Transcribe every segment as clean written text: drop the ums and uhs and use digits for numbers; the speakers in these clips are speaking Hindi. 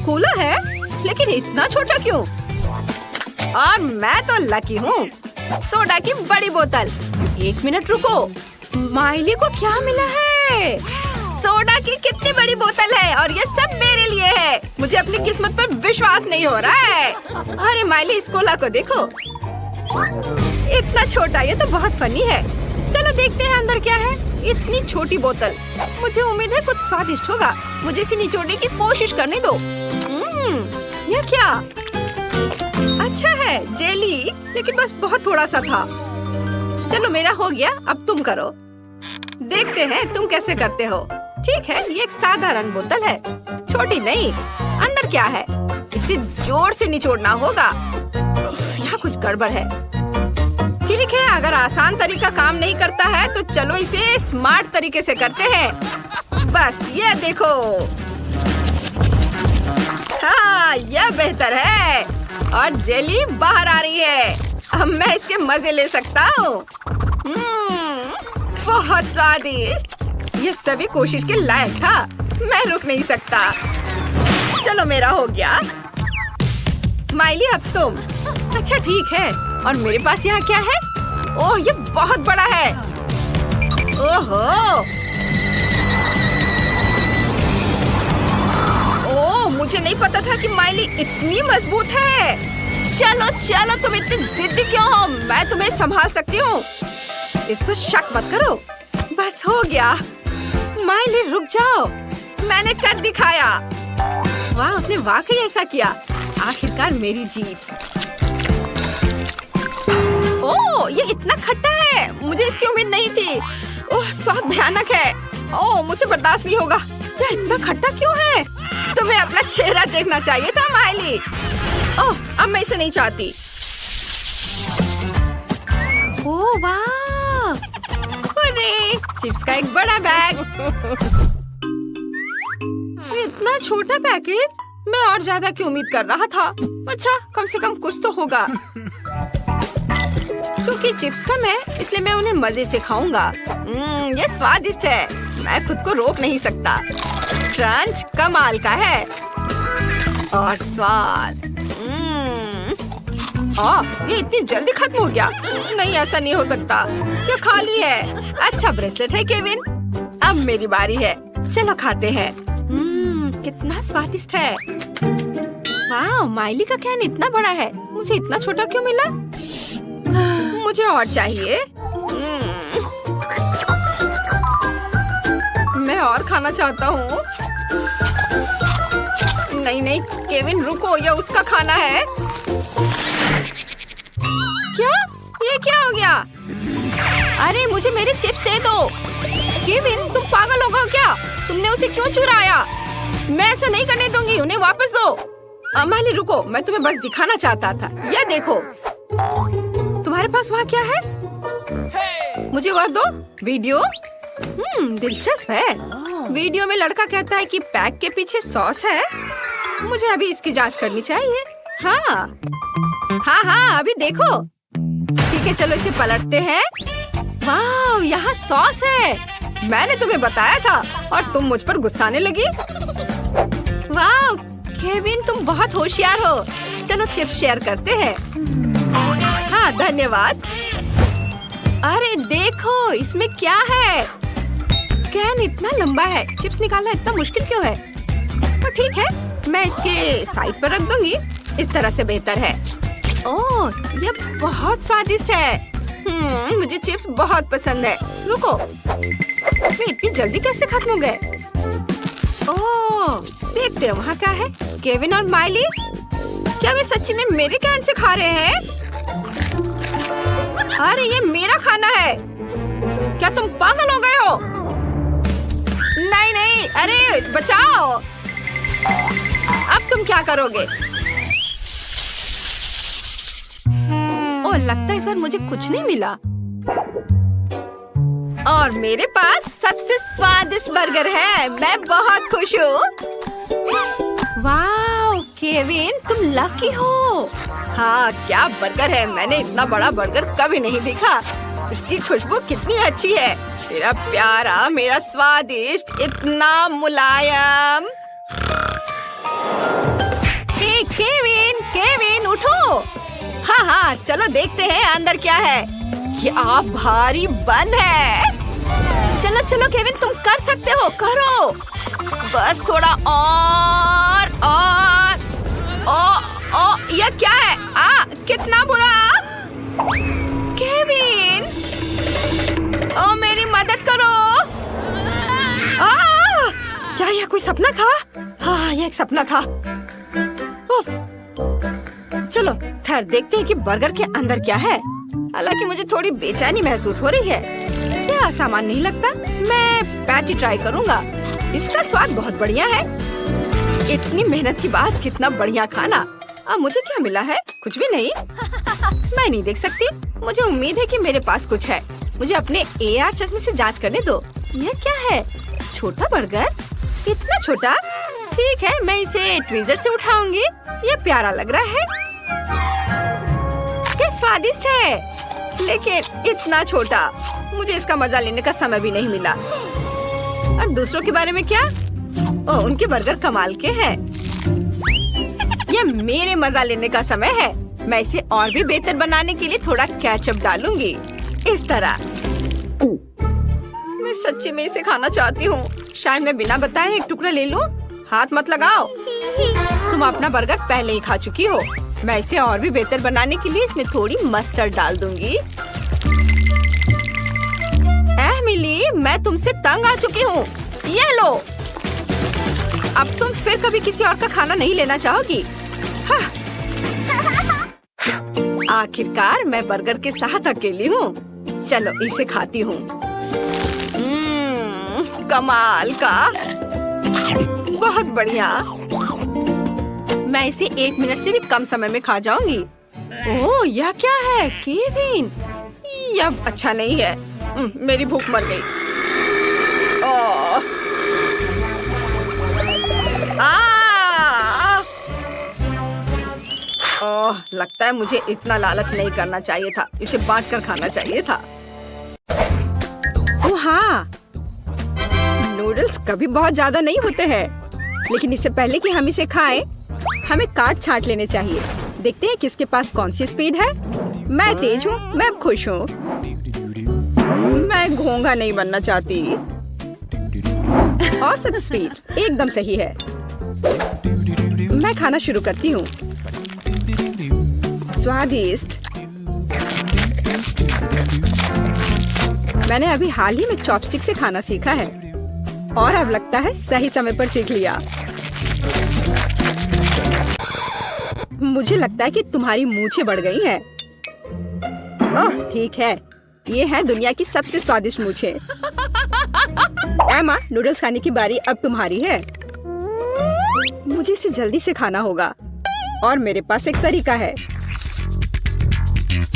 कूलर है, लेकिन इतना छोटा क्यों? और मैं तो लकी हूँ। सोडा की बड़ी बोतल। 1 मिनट रुको, माइली को क्या मिला है? सोडा की कितनी बड़ी बोतल है और ये सब मेरे लिए है। मुझे अपनी किस्मत पर विश्वास नहीं हो रहा है। अरे माइली, इस कोला को देखो, इतना छोटा। ये तो बहुत फनी है। चलो देखते हैं अंदर क्या है। इतनी छोटी बोतल, मुझे उम्मीद है कुछ स्वादिष्ट होगा। मुझे इसे निचोड़ने की कोशिश करने दो। ये क्या? अच्छा है, जेली, लेकिन बस बहुत थोड़ा सा था। चलो मेरा हो गया, अब तुम करो। देखते हैं तुम कैसे करते हो। ठीक है, ये एक साधारण बोतल है, छोटी नहीं। अंदर क्या है? इसे जोर से निचोड़ना होगा। यहाँ कुछ गड़बड़ है। ठीक है, अगर आसान तरीका काम नहीं करता है तो चलो इसे स्मार्ट तरीके से करते हैं। बस ये देखो। हाँ, यह बेहतर है और जेली बाहर आ रही है। अब मैं इसके मजे ले सकता हूँ। बहुत स्वादिष्ट। ये सभी कोशिश के लायक था। मैं रुक नहीं सकता। चलो मेरा हो गया। माइली, अब तुम। अच्छा ठीक है, और मेरे पास यहाँ क्या है? ओह, ये बहुत बड़ा है। ओहो, ओह, मुझे नहीं पता था कि माइली इतनी मजबूत है। चलो चलो, तुम इतनी जिद्दी क्यों हो? मैं तुम्हें संभाल सकती हूँ। इस पर शक मत करो। बस हो गया। माइली रुक जाओ, मैंने कर दिखाया। वाह, उसने वाकई ऐसा किया। आखिरकार मेरी जीत। ओह, ये इतना खट्टा है। मुझे इसकी उम्मीद नहीं थी। ओह, स्वाद भयानक है। ओह, मुझसे बर्दाश्त नहीं होगा। यह इतना खट्टा क्यों है? तुम्हें अपना चेहरा देखना चाहिए था माइली। ओह, अब मैं इसे नहीं चाहती। ओह वाह, अरे चिप्स का एक बड़ा बैग। इतना छोटा पैकेज, मैं और ज्यादा की उम्मीद कर रहा था। अच्छा, कम से कम कुछ तो होगा। क्योंकि चिप्स कम है, इसलिए मैं उन्हें मजे से खाऊंगा। ये स्वादिष्ट है, मैं खुद को रोक नहीं सकता। क्रंच कमाल का है और स्वाद। ये इतनी जल्दी खत्म हो गया। नहीं, ऐसा नहीं हो सकता। ये खाली है। अच्छा ब्रेसलेट है केविन। अब मेरी बारी है। चलो खाते हैं। कितना स्वादिष्ट है। वाह, माइली का कैन इतना बड़ा है। मुझे इतना छोटा क्यों मिला? मुझे और चाहिए। मैं और खाना चाहता हूँ। नहीं नहीं केविन, रुको, यह उसका खाना है। क्या? ये क्या हो गया? अरे मुझे मेरे चिप्स दे दो। केविन, तुम पागल हो गए क्या? तुमने उसे क्यों चुराया? मैं ऐसा नहीं करने दूंगी। उन्हें वापस दो। माली रुको, मैं तुम्हें बस दिखाना चाहता था। यह देखो। तुम्हारे पास वहाँ क्या है? मुझे वह दो। वीडियो? दिलचस्प है। वीडियो में लड़का कहता है कि पैक के पीछे सॉस है। मुझे अभी इसकी जांच करनी चाहिए। हाँ हाँ, अभी देखो। ठीक है, चलो इसे पलटते हैं। वाह, यहाँ सॉस है। मैंने तुम्हें बताया था और तुम मुझ पर गुस्साने लगी। वाह केविन, तुम बहुत होशियार हो। चलो चिप्स शेयर करते हैं। हाँ धन्यवाद। अरे देखो, इसमें क्या है? कैन इतना लंबा है, चिप्स निकालना इतना मुश्किल क्यों है? तो ठीक है, मैं इसके साइड पर रख दूंगी। इस तरह से बेहतर है। ओह, ये बहुत स्वादिष्ट है। मुझे चिप्स बहुत पसंद है। रुको, वे इतनी जल्दी कैसे खत्म हो गए? ओह, देखते हैं वहाँ क्या है। केविन और माइली, क्या वे सच्ची में मेरे कैन से खा रहे हैं? अरे ये मेरा खाना है। क्या तुम पागल हो गए हो? नहीं नहीं, अरे बचाओ। अब तुम क्या करोगे? ओह, लगता है इस बार मुझे कुछ नहीं मिला। और मेरे पास सबसे स्वादिष्ट बर्गर है। मैं बहुत खुश हूँ। वाह केविन, तुम लकी हो। हाँ, क्या बर्गर है। मैंने इतना बड़ा बर्गर कभी नहीं देखा। इसकी खुशबू कितनी अच्छी है। तेरा प्यारा, मेरा स्वादिष्ट, इतना मुलायम। हाँ हाँ, चलो देखते हैं अंदर क्या है। क्या भारी बन है। चलो चलो केविन, तुम कर सकते हो, करो। बस थोड़ा और। ओ, यह क्या है? कितना बुरा। केविन, ओ मेरी मदद करो। क्या यह कोई सपना था? हाँ, यह एक सपना था। चलो खैर देखते हैं कि बर्गर के अंदर क्या है। हालांकि मुझे थोड़ी बेचैनी महसूस हो रही है। क्या आसान नहीं लगता। मैं पैटी ट्राई करूंगा। इसका स्वाद बहुत बढ़िया है। इतनी मेहनत के बाद कितना बढ़िया खाना। अब मुझे क्या मिला है? कुछ भी नहीं। मैं नहीं देख सकती। मुझे उम्मीद है कि मेरे पास कुछ है। मुझे अपने AR चश्मे से जांच करने दो। यह क्या है? छोटा बर्गर? इतना छोटा? ठीक है, मैं इसे ट्विज़र से उठाऊंगी। ये प्यारा लग रहा है। क्या स्वादिष्ट है, लेकिन इतना छोटा। मुझे इसका मजा लेने का समय भी नहीं मिला। और दूसरों के बारे में क्या? उनके बर्गर कमाल के हैं। यह मेरे मजा लेने का समय है। मैं इसे और भी बेहतर बनाने के लिए थोड़ा केचप डालूंगी, इस तरह। मैं सच्ची में इसे खाना चाहती हूँ। शायद मैं बिना बताए एक टुकड़ा ले लूं। हाथ मत लगाओ। तुम अपना बर्गर पहले ही खा चुकी हो। मैं इसे और भी बेहतर बनाने के लिए इसमें थोड़ी मस्टर्ड डाल दूंगी। मिली, मैं तुमसे तंग आ चुकी हूँ। ये लो। अब तुम फिर कभी किसी और का खाना नहीं लेना चाहोगी। हाँ। आखिरकार मैं बर्गर के साथ अकेली हूँ। चलो इसे खाती हूँ। कमाल का, बहुत बढ़िया। मैं इसे 1 मिनट से भी कम समय में खा जाऊंगी। ओह, यह क्या है केविन? यह अच्छा नहीं है। मेरी भूख मर गई। लगता है मुझे इतना लालच नहीं करना चाहिए था। इसे बांट कर खाना चाहिए था। ओह हाँ, नूडल्स कभी बहुत ज्यादा नहीं होते हैं, लेकिन इससे पहले कि हम इसे खाएं, हमें काट छांट लेने चाहिए। देखते हैं किसके पास कौन सी स्पीड है। मैं तेज हूँ, मैं अब खुश हूँ। मैं घोंघा नहीं बनना चाहती। औसत स्पीड एकदम सही है। मैं खाना शुरू करती हूँ। स्वादिष्ट। मैंने अभी हाल ही में चॉपस्टिक से खाना सीखा है और अब लगता है सही समय पर सीख लिया। मुझे लगता है कि तुम्हारी मूंछें बढ़ गई हैं। ओह ठीक है, ये है दुनिया की सबसे स्वादिष्ट मूंछें। एमा, नूडल्स खाने की बारी अब तुम्हारी है। मुझे इसे जल्दी से खाना होगा और मेरे पास एक तरीका है।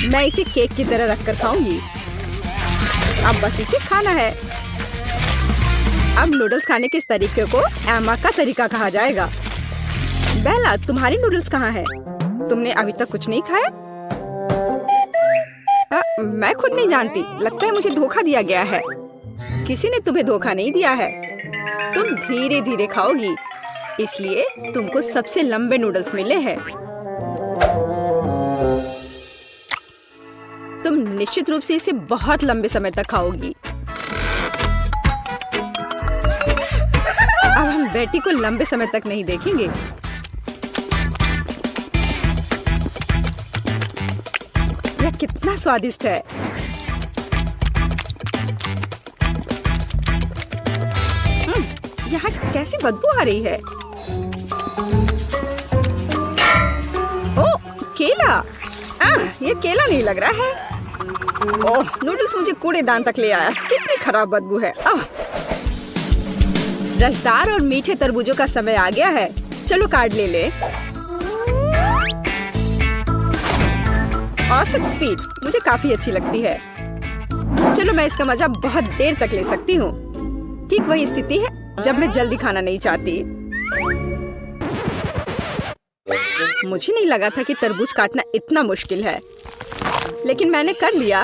मैं इसे केक की तरह रखकर खाऊंगी। अब बस इसे खाना है। अब नूडल्स खाने के इस तरीके को एमा का तरीका कहा जाएगा। बेला, तुम्हारी नूडल्स कहाँ है? तुमने अभी तक कुछ नहीं खाया? मैं खुद नहीं जानती। लगता है मुझे धोखा दिया गया है। किसी ने तुम्हें धोखा नहीं दिया है। तुम धीरे धीरे खाओगी, इसलिए तुमको सबसे लंबे नूडल्स मिले हैं। तुम निश्चित रूप से इसे बहुत लंबे समय तक खाओगी। अब हम बेटी को लंबे समय तक नहीं देखेंगे। यह कितना स्वादिष्ट है। यहाँ कैसी बदबू आ रही है। ओह, केला। ये केला नहीं लग रहा है। ओह, नूडल्स मुझे कूड़ेदान तक ले आया। कितनी खराब बदबू है। रसदार और मीठे तरबूजों का समय आ गया है। चलो कार्ड ले ले। औसत स्पीड मुझे काफी अच्छी लगती है। चलो मैं इसका मजा बहुत देर तक ले सकती हूँ। ठीक वही स्थिति है जब मैं जल्दी खाना नहीं चाहती। मुझे नहीं लगा था कि तरबूज काटना इतना मुश्किल है, लेकिन मैंने कर लिया।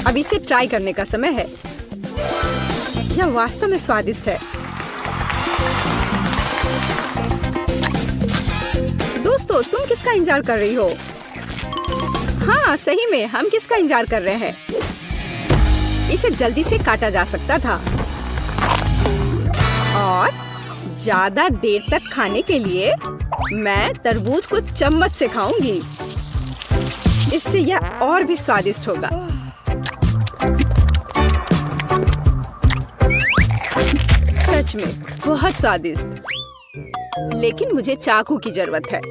अब इसे ट्राई करने का समय है। यह वास्तव में स्वादिष्ट है। दोस्तों, तुम किसका इंतजार कर रही हो? हाँ सही में, हम किसका इंतजार कर रहे हैं? इसे जल्दी से काटा जा सकता था और ज्यादा देर तक खाने के लिए मैं तरबूज को चम्मच से खाऊंगी। इससे यह और भी स्वादिष्ट होगा। सच में बहुत स्वादिष्ट। लेकिन मुझे चाकू की जरूरत है।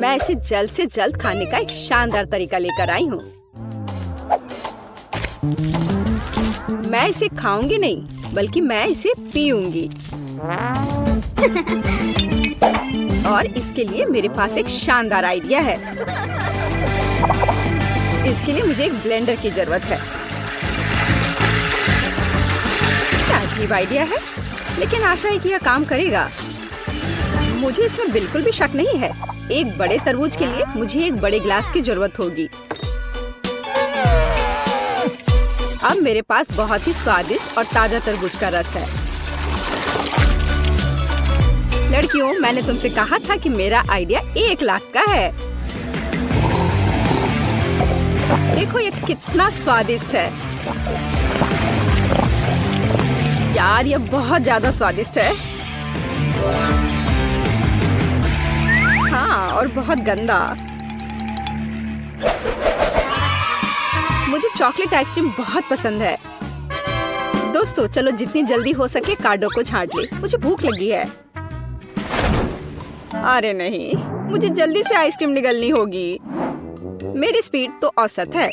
मैं इसे जल्द से जल्द खाने का एक शानदार तरीका लेकर आई हूँ। मैं इसे खाऊंगी नहीं, बल्कि मैं इसे पीऊंगी। और इसके लिए मेरे पास एक शानदार आइडिया है। इसके लिए मुझे एक ब्लेंडर की जरूरत है। क्या अजीब आइडिया है, लेकिन आशा है कि यह काम करेगा। मुझे इसमें बिल्कुल भी शक नहीं है। एक बड़े तरबूज के लिए मुझे एक बड़े गिलास की जरूरत होगी। अब मेरे पास बहुत ही स्वादिष्ट और ताजा तरबूज का रस है। लड़कियों, मैंने तुमसे कहा था कि मेरा आइडिया 1 लाख का है। देखो ये कितना स्वादिष्ट है। यार ये बहुत ज्यादा स्वादिष्ट है। हाँ, और बहुत गंदा। मुझे चॉकलेट आइसक्रीम बहुत पसंद है। दोस्तों चलो जितनी जल्दी हो सके कार्डो को छांट ले। मुझे भूख लगी है। अरे नहीं, मुझे जल्दी से आइसक्रीम निगलनी होगी। मेरी स्पीड तो औसत है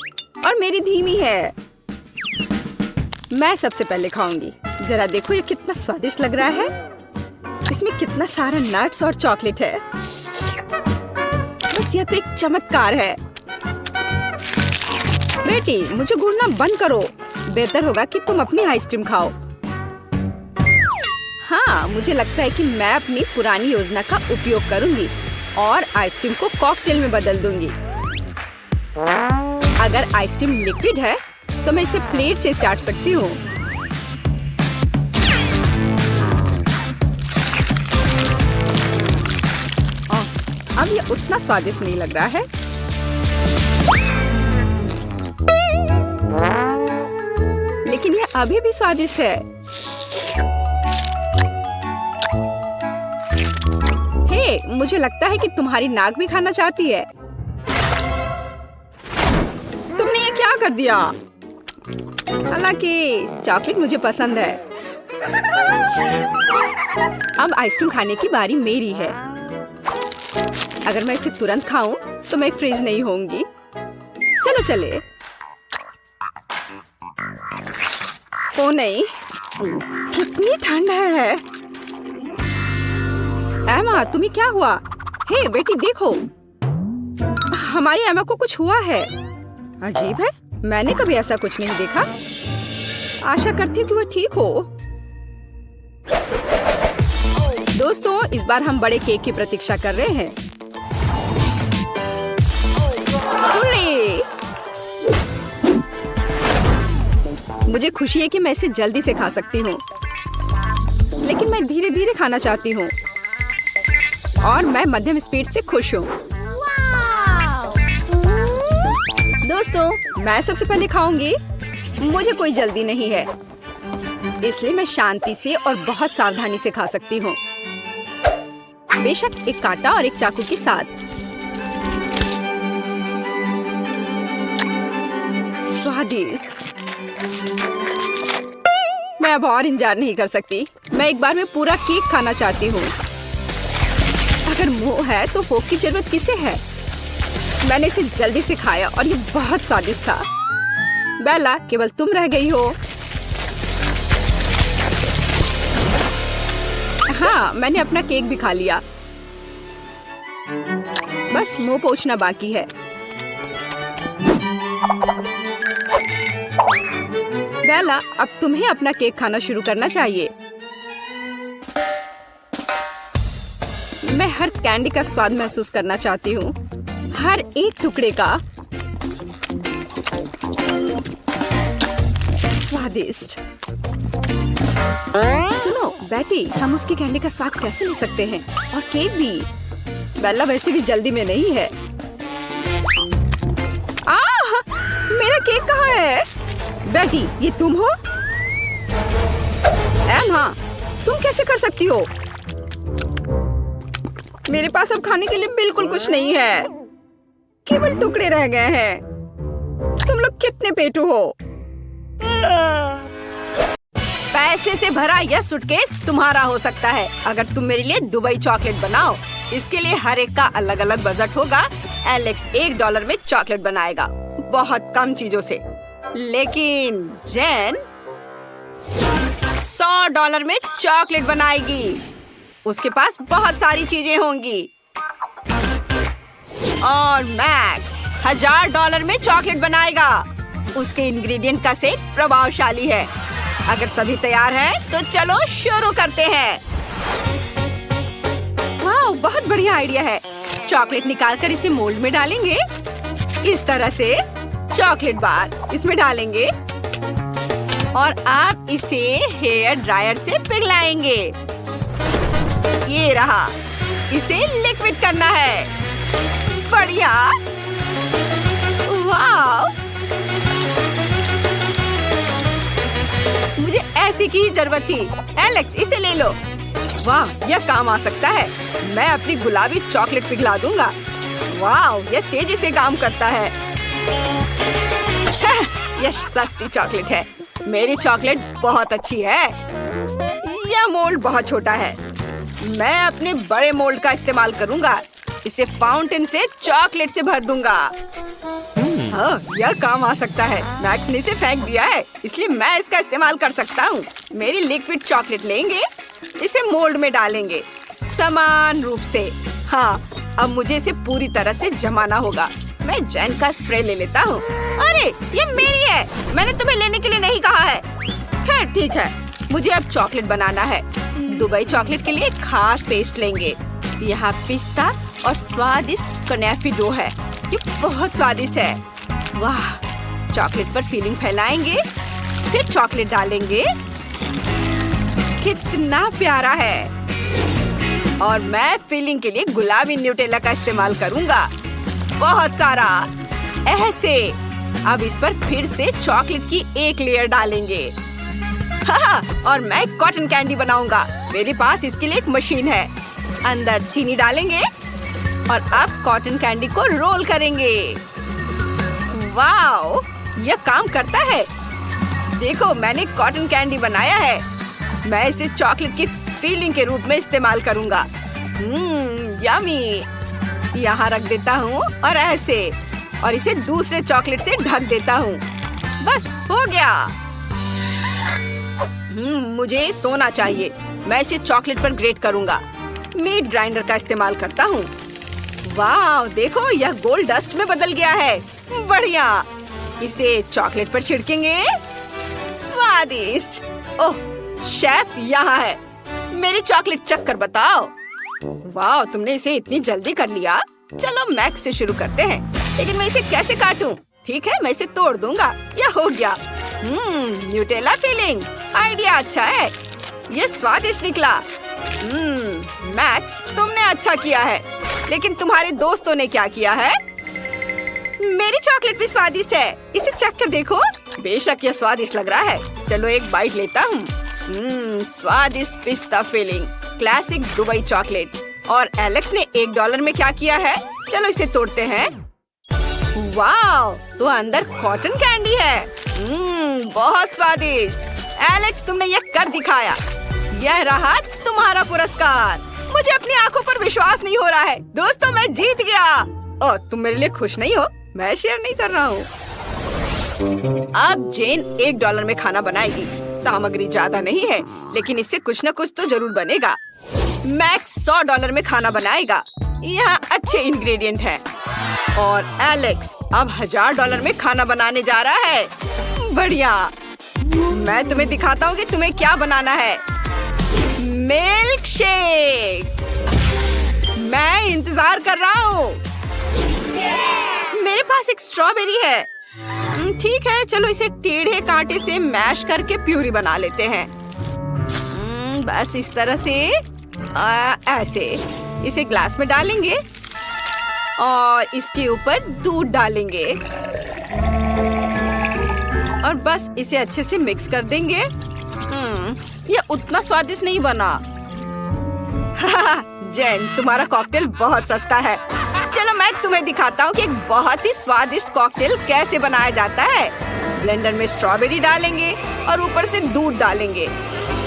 और मेरी धीमी है। मैं सबसे पहले खाऊंगी। जरा देखो ये कितना स्वादिष्ट लग रहा है। इसमें कितना सारा नट्स और चॉकलेट है। बस यह तो एक चमत्कार है। बेटी, मुझे घूरना बंद करो। बेहतर होगा कि तुम अपनी आइसक्रीम खाओ। हाँ, मुझे लगता है कि मैं अपनी पुरानी योजना का उपयोग करूंगी और आइसक्रीम को कॉकटेल में बदल दूंगी। अगर आइसक्रीम लिक्विड है तो मैं इसे प्लेट से चाट सकती हूँ। अब ये उतना स्वादिष्ट नहीं लग रहा है। लेकिन ये अभी भी स्वादिष्ट है। हे, मुझे लगता है कि तुम्हारी नाक भी खाना चाहती है। तुमने ये क्या कर दिया? हालांकि चॉकलेट मुझे पसंद है। अब आइसक्रीम खाने की बारी मेरी है। अगर मैं इसे तुरंत खाऊं तो मैं फ्रीज नहीं होंगी। चलो चले। ओ नहीं, कितनी ठंड है। एमा, तुम्हें क्या हुआ? हे बेटी देखो, हमारी एमा को कुछ हुआ है। अजीब है, मैंने कभी ऐसा कुछ नहीं देखा। आशा करती हूँ कि वो ठीक हो। दोस्तों, इस बार हम बड़े केक की प्रतीक्षा कर रहे हैं। मुझे खुशी है कि मैं इसे जल्दी से खा सकती हूँ, लेकिन मैं धीरे धीरे खाना चाहती हूँ और मैं मध्यम स्पीड से खुश हूँ। दोस्तों, मैं सबसे पहले खाऊंगी। मुझे कोई जल्दी नहीं है, इसलिए मैं शांति से और बहुत सावधानी से खा सकती हूँ। बेशक एक कांटा और एक चाकू के साथ। स्वादिष्ट। मैं अब और इंतजार नहीं कर सकती। मैं एक बार में पूरा केक खाना चाहती हूँ। अगर मुंह है तो फोक की जरूरत किसे है? मैंने इसे जल्दी से खाया और ये बहुत स्वादिष्ट था। बेला, केवल तुम रह गई हो। हाँ, मैंने अपना केक भी खा लिया। बस मुंह पोंछना बाकी है। बेला, अब तुम्हें अपना केक खाना शुरू करना चाहिए। मैं हर कैंडी का स्वाद महसूस करना चाहती हूँ, हर एक टुकड़े का। स्वादिष्ट। सुनो बेटी, हम उसके कैंडी का स्वाद कैसे ले सकते हैं? और केक भी। बेला वैसे भी जल्दी में नहीं है। मेरा केक कहाँ है? बेटी, ये तुम हो? एम्मा, तुम कैसे कर सकती हो? मेरे पास अब खाने के लिए बिल्कुल कुछ नहीं है, केवल टुकड़े रह गए हैं। तुम लोग कितने पेटू हो? पैसे से भरा यह सूटकेस तुम्हारा हो सकता है अगर तुम मेरे लिए दुबई चॉकलेट बनाओ। इसके लिए हर एक का अलग अलग बजट होगा। एलेक्स $1 में चॉकलेट बनाएगा, बहुत कम चीजों से। लेकिन जेन $100 में चॉकलेट बनाएगी। उसके पास बहुत सारी चीजें होंगी। और मैक्स $1000 में चॉकलेट बनाएगा। उसके इंग्रेडिएंट का सेट प्रभावशाली है। अगर सभी तैयार हैं, तो चलो शुरू करते हैं। वाह, बहुत बढ़िया आइडिया है। चॉकलेट निकालकर इसे मोल्ड में डालेंगे। इस तरह से चॉकलेट बार इसमें डालेंगे और आप इसे हेयर ड्रायर से पिघलाएंगे। ये रहा, इसे लिक्विड करना है। बढ़िया, वाह, मुझे ऐसी की ही जरूरत थी। एलेक्स, इसे ले लो। वाह, यह काम आ सकता है। मैं अपनी गुलाबी चॉकलेट पिघला दूंगा। वाह, यह तेजी से काम करता है। यह सस्ती चॉकलेट है। मेरी चॉकलेट बहुत अच्छी है। यह मोल्ड बहुत छोटा है। मैं अपने बड़े मोल्ड का इस्तेमाल करूंगा। इसे फाउंटेन से चॉकलेट से भर दूंगा। हाँ, यह काम आ सकता है। मैक्स ने इसे फेंक दिया है, इसलिए मैं इसका इस्तेमाल कर सकता हूँ। मेरी लिक्विड चॉकलेट लेंगे, इसे मोल्ड में डालेंगे समान रूप से। हाँ, अब मुझे इसे पूरी तरह से जमाना होगा। मैं जेन का स्प्रे ले लेता हूँ। अरे, ये मेरी है। मैंने तुम्हें लेने के लिए नहीं कहा है। खैर, ठीक है। मुझे अब चॉकलेट बनाना है। दुबई चॉकलेट के लिए खास पेस्ट लेंगे। यहाँ पिस्ता और स्वादिष्ट कनेफी डो है। ये बहुत स्वादिष्ट है। वाह, चॉकलेट पर फिलिंग फैलाएंगे, फिर चॉकलेट डालेंगे। कितना प्यारा है। और मैं फिलिंग के लिए गुलाबी न्यूटेला का इस्तेमाल करूंगा, बहुत सारा, ऐसे। अब इस पर फिर से चॉकलेट की एक लेयर डालेंगे। हाँ, और मैं कॉटन कैंडी बनाऊंगा। मेरे पास इसके लिए एक मशीन है। अंदर चीनी डालेंगे और अब कॉटन कैंडी को रोल करेंगे। वाओ, यह काम करता है। देखो, मैंने कॉटन कैंडी बनाया है। मैं इसे चॉकलेट की फिलिंग के रूप में इस्तेमाल करूंगा। यमी। यहाँ रख देता हूँ और ऐसे, और इसे दूसरे चॉकलेट से ढक देता हूँ। बस हो गया। मुझे सोना चाहिए। मैं इसे चॉकलेट पर ग्रेट करूंगा। मीट ग्राइंडर का इस्तेमाल करता हूँ। वाह, देखो, यह गोल्ड डस्ट में बदल गया है। बढ़िया। इसे चॉकलेट पर छिड़केंगे। स्वादिष्ट। ओह, शेफ यहाँ है। मेरी चॉकलेट चख कर बताओ। वाह, तुमने इसे इतनी जल्दी कर लिया। चलो मैक्स से शुरू करते हैं। लेकिन मैं इसे कैसे काटूं? ठीक है, मैं इसे तोड़ दूंगा। यह हो गया। Nutella filling. आइडिया अच्छा है। यह स्वादिष्ट निकला। मैक्स, तुमने अच्छा किया है। लेकिन तुम्हारे दोस्तों ने क्या किया है? मेरी चॉकलेट भी स्वादिष्ट है। इसे चख कर देखो। बेशक यह स्वादिष्ट लग रहा है। चलो एक बाइट लेता हूँ। स्वादिष्ट पिस्ता फिलिंग, क्लासिक दुबई चॉकलेट। और एलेक्स ने $1 में क्या किया है? चलो इसे तोड़ते हैं। वाह, तो अंदर कॉटन कैंडी है। बहुत स्वादिष्ट। एलेक्स, तुमने यह कर दिखाया। यह रहा तुम्हारा पुरस्कार। मुझे अपनी आंखों पर विश्वास नहीं हो रहा है। दोस्तों, मैं जीत गया। ओह, तुम मेरे लिए खुश नहीं हो? मैं शेयर नहीं कर रहा हूँ। अब जेन $1 में खाना बनाएगी। सामग्री ज्यादा नहीं है, लेकिन इससे कुछ न कुछ तो जरूर बनेगा। मैक्स $100 में खाना बनाएगा। यहाँ अच्छे इंग्रेडिएंट हैं। और एलेक्स अब $1000 में खाना बनाने जा रहा है। बढ़िया। मैं तुम्हें दिखाता हूँ कि तुम्हें क्या बनाना है। Milk shake. मैं इंतजार कर रहा हूँ। मेरे पास एक स्ट्रॉबेरी है। ठीक है, चलो इसे टेढ़े कांटे से मैश करके प्यूरी बना लेते हैं। बस इस तरह से, ऐसे। इसे ग्लास में डालेंगे और इसके ऊपर दूध डालेंगे और बस इसे अच्छे से मिक्स कर देंगे। ये उतना स्वादिष्ट नहीं बना। जैन, तुम्हारा कॉकटेल बहुत सस्ता है। चलो मैं तुम्हें दिखाता हूँ कि एक बहुत ही स्वादिष्ट कॉकटेल कैसे बनाया जाता है। ब्लेंडर में स्ट्रॉबेरी डालेंगे और ऊपर से दूध डालेंगे।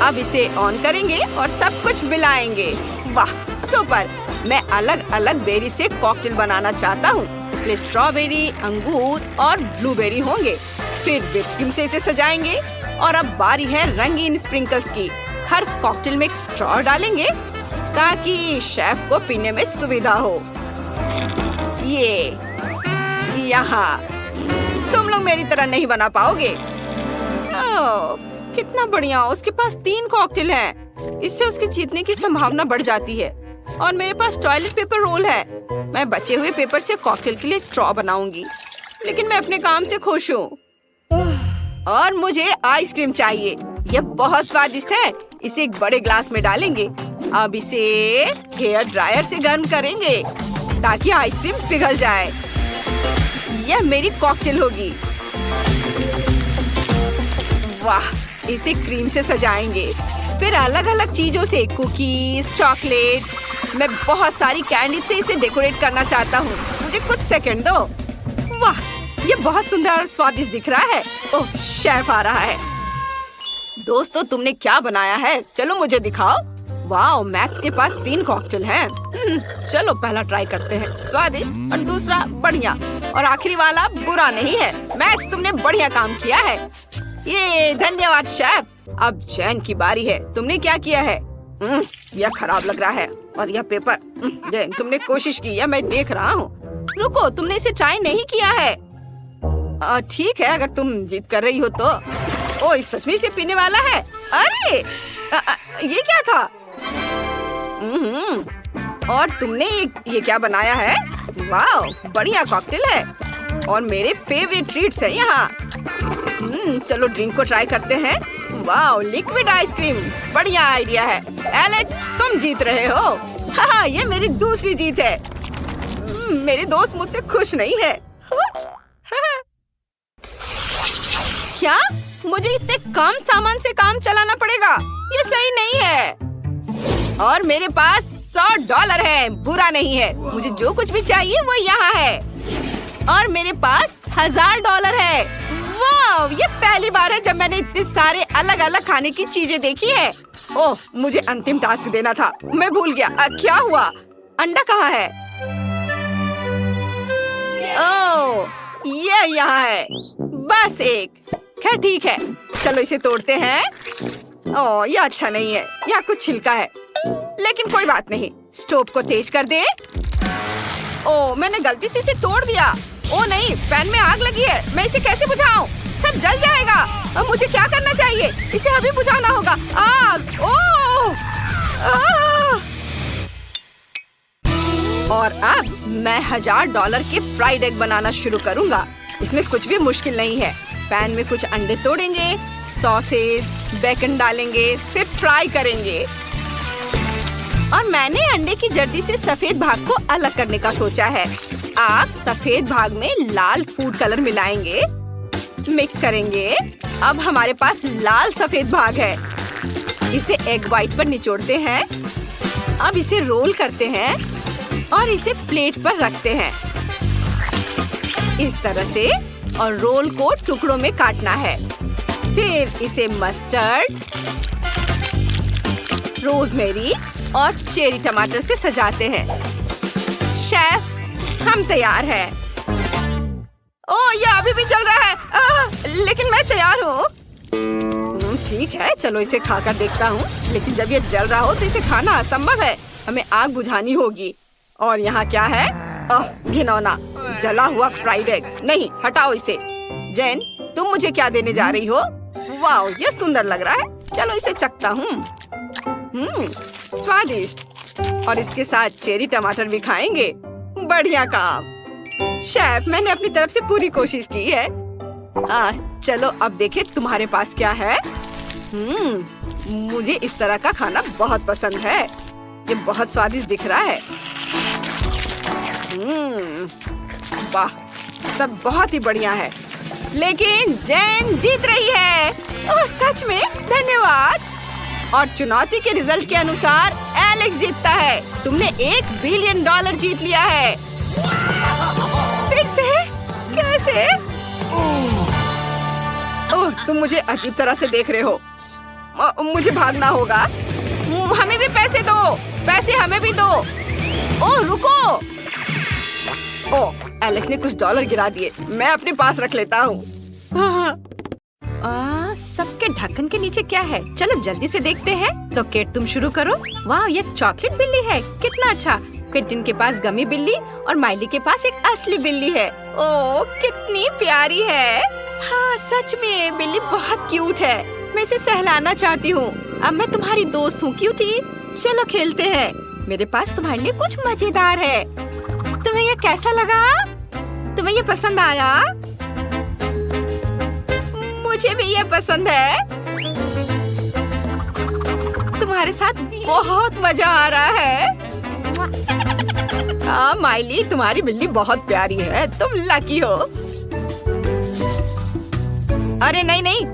अब इसे ऑन करेंगे और सब कुछ मिलाएंगे। वाह, सुपर! मैं अलग अलग बेरी से कॉकटेल बनाना चाहता हूँ, इसलिए स्ट्रॉबेरी, अंगूर और ब्लूबेरी होंगे। फिर व्हिप क्रीम से इसे सजाएंगे और अब बारी है रंगीन स्प्रिंकल्स की। हर कॉकटेल में एक स्ट्रॉ डालेंगे ताकि शेफ को पीने में सुविधा हो। ये यहाँ तुम लोग मेरी तरह नहीं बना पाओगे। ओह, कितना बढ़िया! उसके पास 3 कॉकटेल हैं। इससे उसके जीतने की संभावना बढ़ जाती है। और मेरे पास टॉयलेट पेपर रोल है। मैं बचे हुए पेपर से कॉकटेल के लिए स्ट्रॉ बनाऊंगी। लेकिन मैं अपने काम से खुश हूँ। और मुझे आइसक्रीम चाहिए। यह बहुत स्वादिष्ट है। इसे एक बड़े ग्लास में डालेंगे। अब इसे हेयर ड्रायर से गर्म करेंगे ताकि आइसक्रीम पिघल जाए। यह मेरी कॉकटेल होगी। वाह, इसे क्रीम से सजाएंगे। फिर अलग अलग चीजों से, कुकीज, चॉकलेट, मैं बहुत सारी कैंडी से इसे डेकोरेट करना चाहता हूँ। मुझे कुछ सेकंड दो। वाह, ये बहुत सुंदर और स्वादिष्ट दिख रहा है। ओह, शेफ आ रहा है। दोस्तों, तुमने क्या बनाया है? चलो मुझे दिखाओ। वाह, मैक्स के पास 3 कॉकटेल हैं। चलो पहला ट्राई करते हैं। स्वादिष्ट और दूसरा बढ़िया और आखिरी वाला बुरा नहीं है। मैक्स, तुमने बढ़िया काम किया है। ये धन्यवाद शेफ। अब जैन की बारी है। तुमने क्या किया है? यह खराब लग रहा है। और यह पेपर। जैन, तुमने कोशिश की है, मैं देख रहा हूँ। रुको, तुमने इसे ट्राई नहीं किया है। ठीक है, अगर तुम जिद कर रही हो तो। ओ, इस सच में इसे पीने वाला है। अरे ये क्या था? और तुमने ये क्या बनाया है? वाह, बढ़िया कॉकटेल है और मेरे फेवरेट ट्रीट्स है यहाँ। चलो ड्रिंक को ट्राई करते हैं। वाह, लिक्विड आइसक्रीम, बढ़िया आइडिया है। एलेक्स, तुम जीत रहे हो। हाँ, ये मेरी दूसरी जीत है। मेरे दोस्त मुझसे खुश नहीं है। क्या? मुझे इतने कम सामान से काम चलाना पड़ेगा? ये सही नहीं है। और मेरे पास $100 है। बुरा नहीं है। मुझे जो कुछ भी चाहिए वो यहाँ है। और मेरे पास $1000 है। वाह, ये पहली बार है जब मैंने इतने सारे अलग अलग खाने की चीजें देखी है। ओह, मुझे अंतिम टास्क देना था, मैं भूल गया। क्या हुआ? अंडा कहाँ है? ओह, ये यहाँ है। बस एक। खैर ठीक है, चलो इसे तोड़ते हैं। ओह, ये अच्छा नहीं है। यहाँ कुछ छिलका है, लेकिन कोई बात नहीं। स्टोव को तेज कर दे। ओह, मैंने गलती से इसे तोड़ दिया। ओह नहीं, पैन में आग लगी है। मैं इसे कैसे बुझाऊं? सब जल जाएगा। अब मुझे क्या करना चाहिए? इसे अभी बुझाना होगा। आग! ओह! और अब मैं $1000 के फ्राइड एग बनाना शुरू करूंगा। इसमें कुछ भी मुश्किल नहीं है। पैन में कुछ अंडे तोड़ेंगे, सॉसेस, बेकन डालेंगे, फिर फ्राई करेंगे। और मैंने अंडे की जर्दी से सफेद भाग को अलग करने का सोचा है। आप सफेद भाग में लाल फूड कलर मिलाएंगे, मिक्स करेंगे। अब हमारे पास लाल सफेद भाग है। इसे एग व्हाइट पर निचोड़ते हैं। अब इसे रोल करते हैं और इसे प्लेट पर रखते हैं इस तरह से, और रोल को टुकड़ों में काटना है। फिर इसे मस्टर्ड, रोजमेरी और चेरी टमाटर से सजाते हैं। शेफ, हम तैयार हैं। ओह, ये अभी भी जल रहा है। लेकिन मैं तैयार हूँ। ठीक है, चलो इसे खाकर देखता हूँ। लेकिन जब ये जल रहा हो तो इसे खाना असंभव है। हमें आग बुझानी होगी। और यहाँ क्या है? घिनौना जला हुआ फ्राइड एग। नहीं, हटाओ इसे। जैन, तुम मुझे क्या देने जा रही हो? वाह, ये सुंदर लग रहा है। चलो इसे चखता हूँ। स्वादिष्ट। और इसके साथ चेरी टमाटर भी खाएंगे। बढ़िया काम शेफ, मैंने अपनी तरफ से पूरी कोशिश की है। चलो अब देखें तुम्हारे पास क्या है। मुझे इस तरह का खाना बहुत पसंद है। ये बहुत स्वादिष्ट दिख रहा है। वाह, सब बहुत ही बढ़िया है। लेकिन जैन जीत रही है। ओह, सच में धन्यवाद। और चुनौती के रिजल्ट के अनुसार एलेक्स जीतता है। तुमने $1 बिलियन जीत लिया है। फिर से? कैसे? ओह, तुम मुझे अजीब तरह से देख रहे हो। मुझे भागना होगा। हमें भी पैसे दो। पैसे हमें भी दो। ओह, रुको। ओह, एलेक्स ने कुछ डॉलर गिरा दिए। मैं अपने पास रख लेता हूँ। सबके ढक्कन के नीचे क्या है? चलो जल्दी से देखते हैं। तो केट, तुम शुरू करो। वाह, ये चॉकलेट बिल्ली है। कितना अच्छा। क्विंटन के पास गमी बिल्ली और माइली के पास एक असली बिल्ली है। ओह, कितनी प्यारी है। हाँ, सच में बिल्ली बहुत क्यूट है। मैं इसे सहलाना चाहती हूँ। अब मैं तुम्हारी दोस्त हूँ क्यूटी। चलो खेलते हैं। मेरे पास तुम्हारे लिए कुछ मजेदार है। तुम्हें ये कैसा लगा? तुम्हें ये पसंद आया? मुझे भी ये पसंद है। तुम्हारे साथ बहुत मजा आ रहा है। हाँ माइली, तुम्हारी बिल्ली बहुत प्यारी है। तुम लकी हो। अरे नहीं नहीं,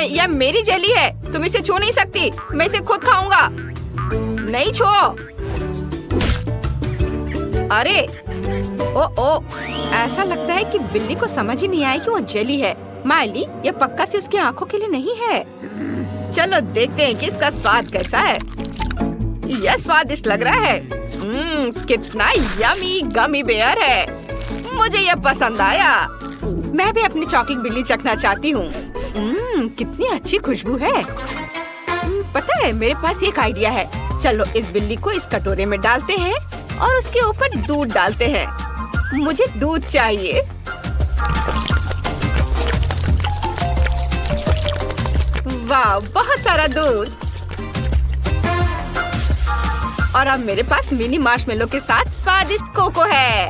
यह मेरी जेली है। तुम इसे छू नहीं सकती। मैं इसे खुद खाऊंगा। नहीं छो। अरे ओ, ऐसा लगता है कि बिल्ली को समझ ही नहीं आया कि वो जेली है। माइली, यह पक्का से उसकी आंखों के लिए नहीं है। चलो देखते हैं कि इसका स्वाद कैसा है। यह स्वादिष्ट लग रहा है। कितना यमी गमी बेयर है। मुझे यह पसंद आया। मैं भी अपनी चॉकलेट बिल्ली चखना चाहती हूँ। कितनी अच्छी खुशबू है। पता है, मेरे पास एक आइडिया है। चलो इस बिल्ली को इस कटोरे में डालते हैं और उसके ऊपर दूध डालते हैं। मुझे दूध चाहिए। वाह, बहुत सारा दूध। और अब मेरे पास मिनी मार्शमेलो के साथ स्वादिष्ट कोको है।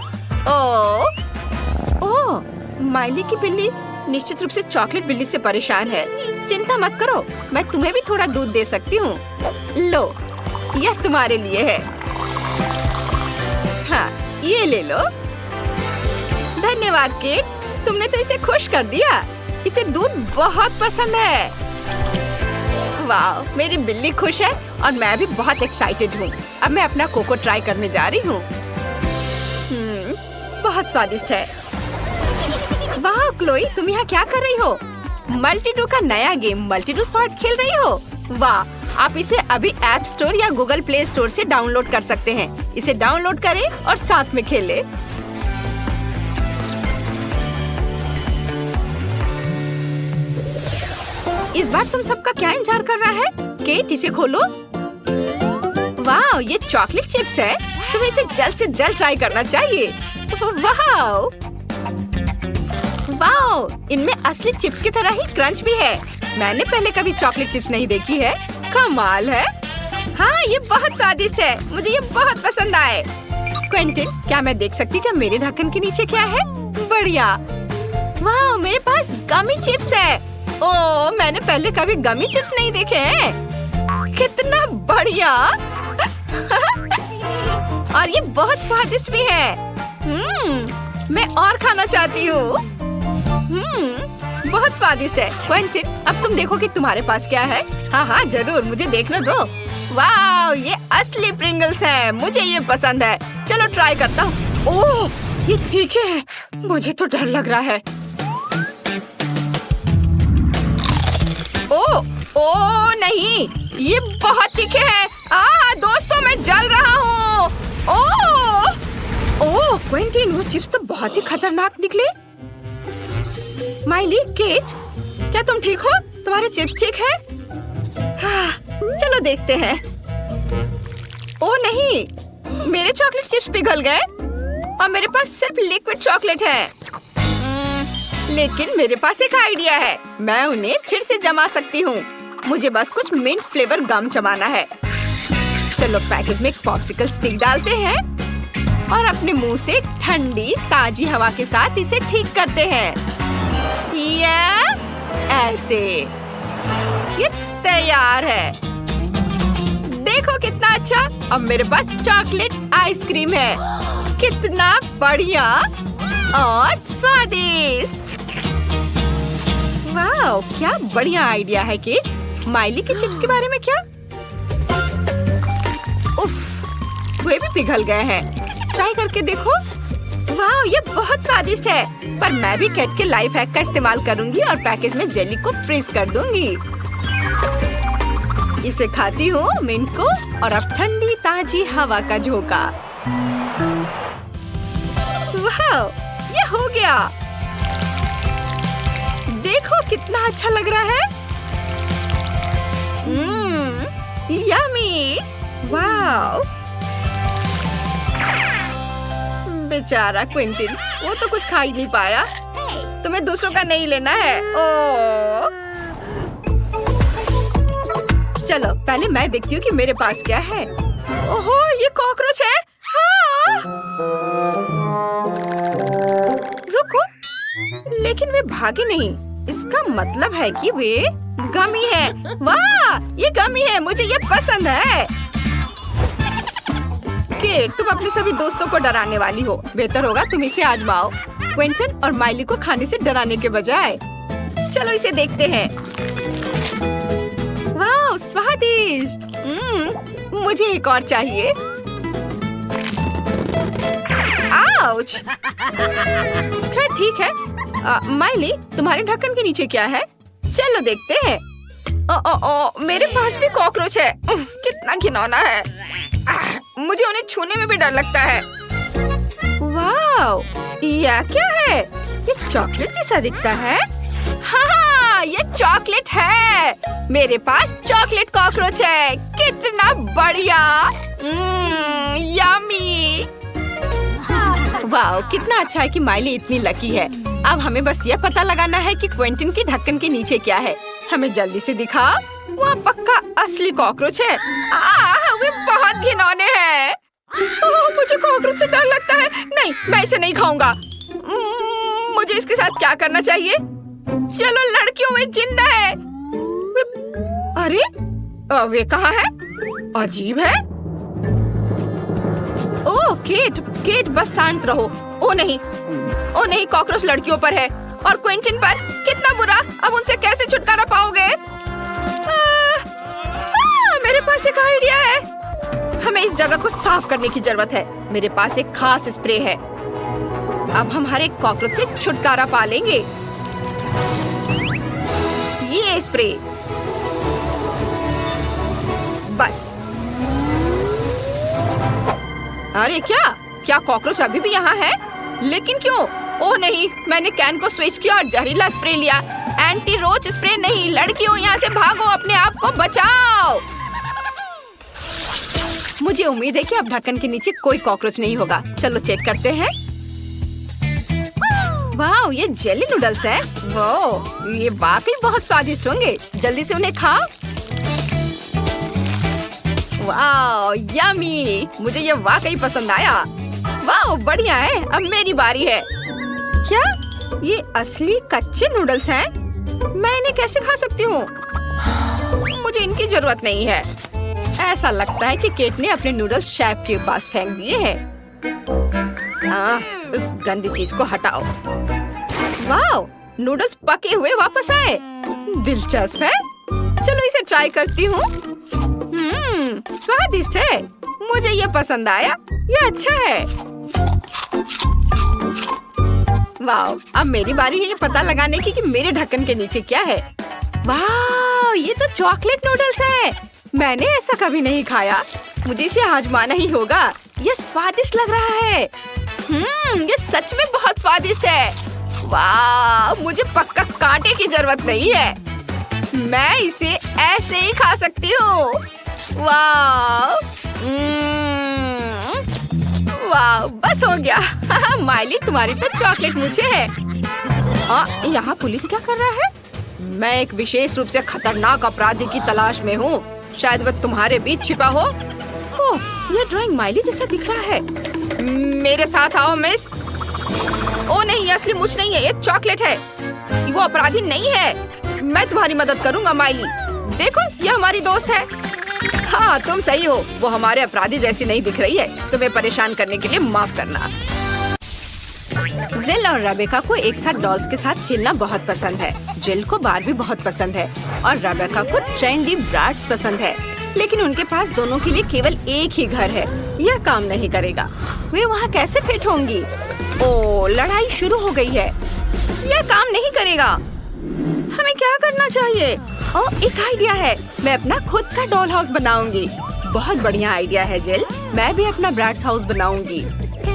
ओह, माइली की बिल्ली निश्चित रूप से चॉकलेट बिल्ली से परेशान है। चिंता मत करो, मैं तुम्हें भी थोड़ा दूध दे सकती हूँ। लो, यह तुम्हारे लिए है। हाँ, ये ले लो। धन्यवाद केट, तुमने तो इसे खुश कर दिया। इसे दूध बहुत पसंद है। वाह, मेरी बिल्ली खुश है और मैं भी बहुत एक्साइटेड हूँ। अब मैं अपना कोको ट्राई करने जा रही हूँ। बहुत स्वादिष्ट है। वाह क्लोई, तुम यहाँ क्या कर रही हो? मल्टीडू का नया गेम मल्टीडू सॉर्ट खेल रही हो? वाह, आप इसे अभी ऐप स्टोर या गूगल प्ले स्टोर से डाउनलोड कर सकते हैं। इसे डाउनलोड करें और साथ में खेलें। इस बार तुम सबका क्या इंतजार कर रहा है? केट, इसे खोलो। वाह, ये चॉकलेट चिप्स है। तुम्हें इसे जल्द से जल्द ट्राई करना चाहिए। वाह, इनमें असली चिप्स की तरह ही क्रंच भी है। मैंने पहले कभी चॉकलेट चिप्स नहीं देखी है। कमाल है। हाँ, ये बहुत स्वादिष्ट है। मुझे ये बहुत पसंद आए। क्विंटन, क्या मैं देख सकती हूँ क्या मेरे ढक्कन के नीचे क्या है? बढ़िया। वाह, मेरे पास गमी चिप्स है। ओह, मैंने पहले कभी गमी चिप्स नहीं देखे हैं। कितना बढ़िया। और ये बहुत स्वादिष्ट भी है। मैं और खाना चाहती हूँ। बहुत स्वादिष्ट है। क्विंटन, अब तुम देखो कि तुम्हारे पास क्या है। हाँ, जरूर, मुझे देखने दो। वाह, ये असली प्रिंगल्स है। मुझे ये पसंद है। चलो ट्राई करता हूँ। ओह, ये तीखे हैं। मुझे तो डर लग रहा है। ओह नहीं, ये बहुत तीखे हैं। दोस्तों, मैं जल रहा हूँ। ओह क्विंटन, वो चिप्स तो बहुत ही खतरनाक निकले। माइली, केट, क्या तुम ठीक हो? तुम्हारे चिप्स ठीक है? चलो देखते हैं। ओह नहीं, मेरे चॉकलेट चिप्स पिघल गए और मेरे पास सिर्फ लिक्विड चॉकलेट है। लेकिन मेरे पास एक आइडिया है। मैं उन्हें फिर से जमा सकती हूँ। मुझे बस कुछ मिंट फ्लेवर गम जमाना है। चलो पैकेट में एक पॉप्सिकल स्टिक डालते हैं और अपने मुंह से ठंडी ताजी हवा के साथ इसे ठीक करते हैं। ऐसे ये तैयार है। देखो कितना अच्छा। अब मेरे पास चॉकलेट आइसक्रीम है। कितना बढ़िया और स्वादिष्ट। वाह, क्या बढ़िया आइडिया है केट। माइली के चिप्स के बारे में क्या? उफ, वे भी पिघल गए हैं। ट्राई करके देखो। वाह, ये बहुत स्वादिष्ट है। पर मैं भी केट के लाइफ हैक का इस्तेमाल करूंगी और पैकेज में जेली को फ्रीज कर दूंगी। इसे खाती हूँ मिंट को और अब ठंडी ताजी हवा का झोंका। वाह, ये हो गया। देखो कितना अच्छा लग रहा है। यम्मी। वाह, बेचारा क्विंटिन, वो तो कुछ खा ही नहीं पाया। तुम्हें दूसरों का नहीं लेना है। ओ, चलो पहले मैं देखती हूँ कि मेरे पास क्या है। ओहो, ये कॉकरोच है। हाँ। रुको, लेकिन वे भागे नहीं। इसका मतलब है कि वे गमी है। वाह, ये गमी है। मुझे ये पसंद है। केट, तुम अपने सभी दोस्तों को डराने वाली हो। बेहतर होगा तुम इसे आजमाओ, क्विंटन और माइली को खाने से डराने के बजाय। चलो इसे देखते हैं। वाह, स्वादिष्ट। मुझे एक और चाहिए। आउच। खैर ठीक है। माइली, तुम्हारे ढक्कन के नीचे क्या है? चलो देखते हैं। मेरे पास भी कॉकरोच है। कितना घिनौना है। मुझे उन्हें छूने में भी डर लगता है। वाह, यह क्या है? ये चॉकलेट जैसा दिखता है। हाँ, ये चॉकलेट है। मेरे पास चॉकलेट कॉकरोच है। कितना बढ़िया। यम्मी। वाह, कितना अच्छा है कि माइली इतनी लकी है। अब हमें बस ये पता लगाना है कि क्विंटन के ढक्कन के नीचे क्या है। हमें जल्दी से दिखा। वो पक्का असली कॉकरोच है। वे बहुत घिनौने हैं। मुझे कॉकरोच से डर लगता है। नहीं, मैं इसे नहीं खाऊंगा। मुझे इसके साथ क्या करना चाहिए? चलो लड़कियों, वे जिंदा है। अरे, वे कहाँ है? अजीब है। ओह केट, बस शांत रहो। ओ नहीं, कॉकरोच लड़कियों पर है और क्विंटन पर। कितना बुरा। अब उनसे कैसे छुटकारा पाओगे? मेरे पास एक आइडिया है। हमें इस जगह को साफ करने की जरूरत है। मेरे पास एक खास स्प्रे है। अब हम हर एक कॉकरोच से छुटकारा पा लेंगे। ये स्प्रे बस। अरे क्या कॉकरोच अभी भी यहाँ है? लेकिन क्यों? ओ नहीं, मैंने कैन को स्विच किया और जहरीला स्प्रे लिया। एंटी रोच स्प्रे नहीं। लड़कियों, यहाँ से भागो, अपने आप को बचाओ। मुझे उम्मीद है कि अब ढक्कन के नीचे कोई कॉकरोच नहीं होगा। चलो चेक करते हैं। वाह, ये जेली नूडल्स है। वाह, ये वाकई बहुत स्वादिष्ट होंगे। जल्दी से उन्हें खाओ। वाह, यम्मी। मुझे ये वाकई पसंद आया। वाह, बढ़िया है। अब मेरी बारी है। क्या ये असली कच्चे नूडल्स हैं? मैं इन्हें कैसे खा सकती हूँ? मुझे इनकी जरूरत नहीं है। ऐसा लगता है कि केट ने अपने नूडल्स शेफ के पास फेंक दिए हैं। उस गंदी चीज को हटाओ। वाह, नूडल्स पके हुए वापस आए। दिलचस्प है। चलो इसे ट्राई करती हूँ। स्वादिष्ट है। मुझे ये पसंद आया। ये अच्छा है। वाह, अब मेरी बारी है ये पता लगाने की कि मेरे ढक्कन के नीचे क्या है। वाह, ये तो चॉकलेट नूडल्स है। मैंने ऐसा कभी नहीं खाया। मुझे इसे आजमाना ही होगा। ये स्वादिष्ट लग रहा है। ये सच में बहुत स्वादिष्ट है। वाह, मुझे पक्का कांटे की जरूरत नहीं है। मैं इसे ऐसे ही खा सकती हूँ। वाह, वाह, बस हो गया। माइली, तुम्हारी तो चॉकलेट मुझे है। यहाँ पुलिस क्या कर रहा है? मैं एक विशेष रूप से खतरनाक अपराधी की तलाश में हूँ। शायद वह तुम्हारे बीच छिपा हो। ओह, यह ड्राइंग माइली जैसा दिख रहा है। मेरे साथ आओ मिस। ओ नहीं, ये असली मुझ नहीं है, ये चॉकलेट है। वो अपराधी नहीं है। मैं तुम्हारी मदद करूंगा माइली। देखो, ये हमारी दोस्त है। हाँ तुम सही हो, वो हमारे अपराधी जैसी नहीं दिख रही है। तुम्हें परेशान करने के लिए माफ करना। जिल और रेबेका को एक साथ डॉल्स के साथ खेलना बहुत पसंद है। जिल को बारबी बहुत पसंद है और रेबेका को ट्रेंडी ब्राड्स पसंद है, लेकिन उनके पास दोनों के लिए केवल एक ही घर है। यह काम नहीं करेगा। वे वहाँ कैसे फिट होंगी? ओ, लड़ाई शुरू हो गई है। यह काम नहीं करेगा। हमें क्या करना चाहिए? ओह, एक आइडिया है। मैं अपना खुद का डॉल हाउस बनाऊंगी। बहुत बढ़िया आइडिया है जिल। मैं भी अपना ब्राड्स हाउस बनाऊंगी।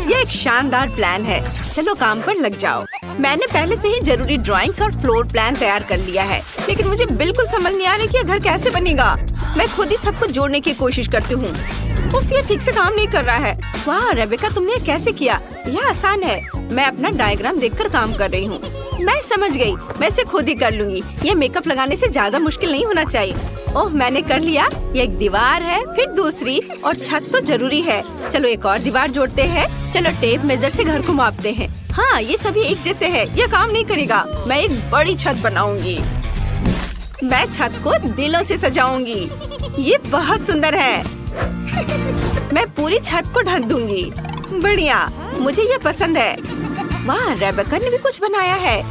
यह एक शानदार प्लान है। चलो काम पर लग जाओ। मैंने पहले से ही जरूरी ड्राइंग्स और फ्लोर प्लान तैयार कर लिया है, लेकिन मुझे बिल्कुल समझ नहीं आ रहा कि यह घर कैसे बनेगा। मैं खुद ही सब कुछ जोड़ने की कोशिश करती हूँ। उफ, ये ठीक से काम नहीं कर रहा है। वाह रेबेका, तुमने कैसे किया? यह आसान है। मैं अपना डायग्राम देखकर काम कर रही हूँ। मैं समझ गई। मैं इसे खुद ही कर लूंगी। ये मेकअप लगाने से ज्यादा मुश्किल नहीं होना चाहिए। ओह, मैंने कर लिया। ये एक दीवार है, फिर दूसरी और छत तो जरूरी है। चलो एक और दीवार जोड़ते हैं। चलो टेप मेजर से घर को मापते हैं। हाँ, ये सभी एक जैसे है। यह काम नहीं करेगा। मैं एक बड़ी छत बनाऊंगी। मैं छत को दिलों से सजाऊंगी। ये बहुत सुंदर है। मैं पूरी छत को ढक दूंगी। बढ़िया, मुझे ये पसंद है। वाह, रेबेका ने भी कुछ बनाया है।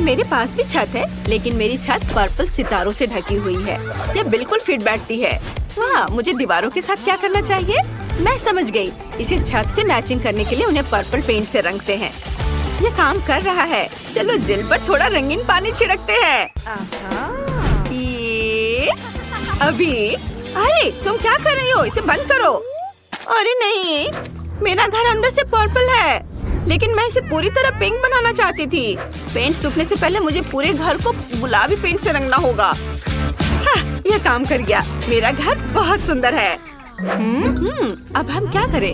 मेरे पास भी छत है, लेकिन मेरी छत पर्पल सितारों से ढकी हुई है। यह बिल्कुल फिट बैठती है। वाह, मुझे दीवारों के साथ क्या करना चाहिए? मैं समझ गई। इसे छत से मैचिंग करने के लिए उन्हें पर्पल पेंट से रंगते हैं। ये काम कर रहा है। चलो जिल पर थोड़ा रंगीन पानी छिड़कते हैं। ये अभी। अरे तुम क्या कर रही हो? इसे बंद करो। अरे नहीं, मेरा घर अंदर से पर्पल है, लेकिन मैं इसे पूरी तरह पिंक बनाना चाहती थी। पेंट सूखने से पहले मुझे पूरे घर को गुलाबी पेंट से रंगना होगा। हाँ, यह काम कर गया। मेरा घर बहुत सुंदर है। अब हम क्या करें?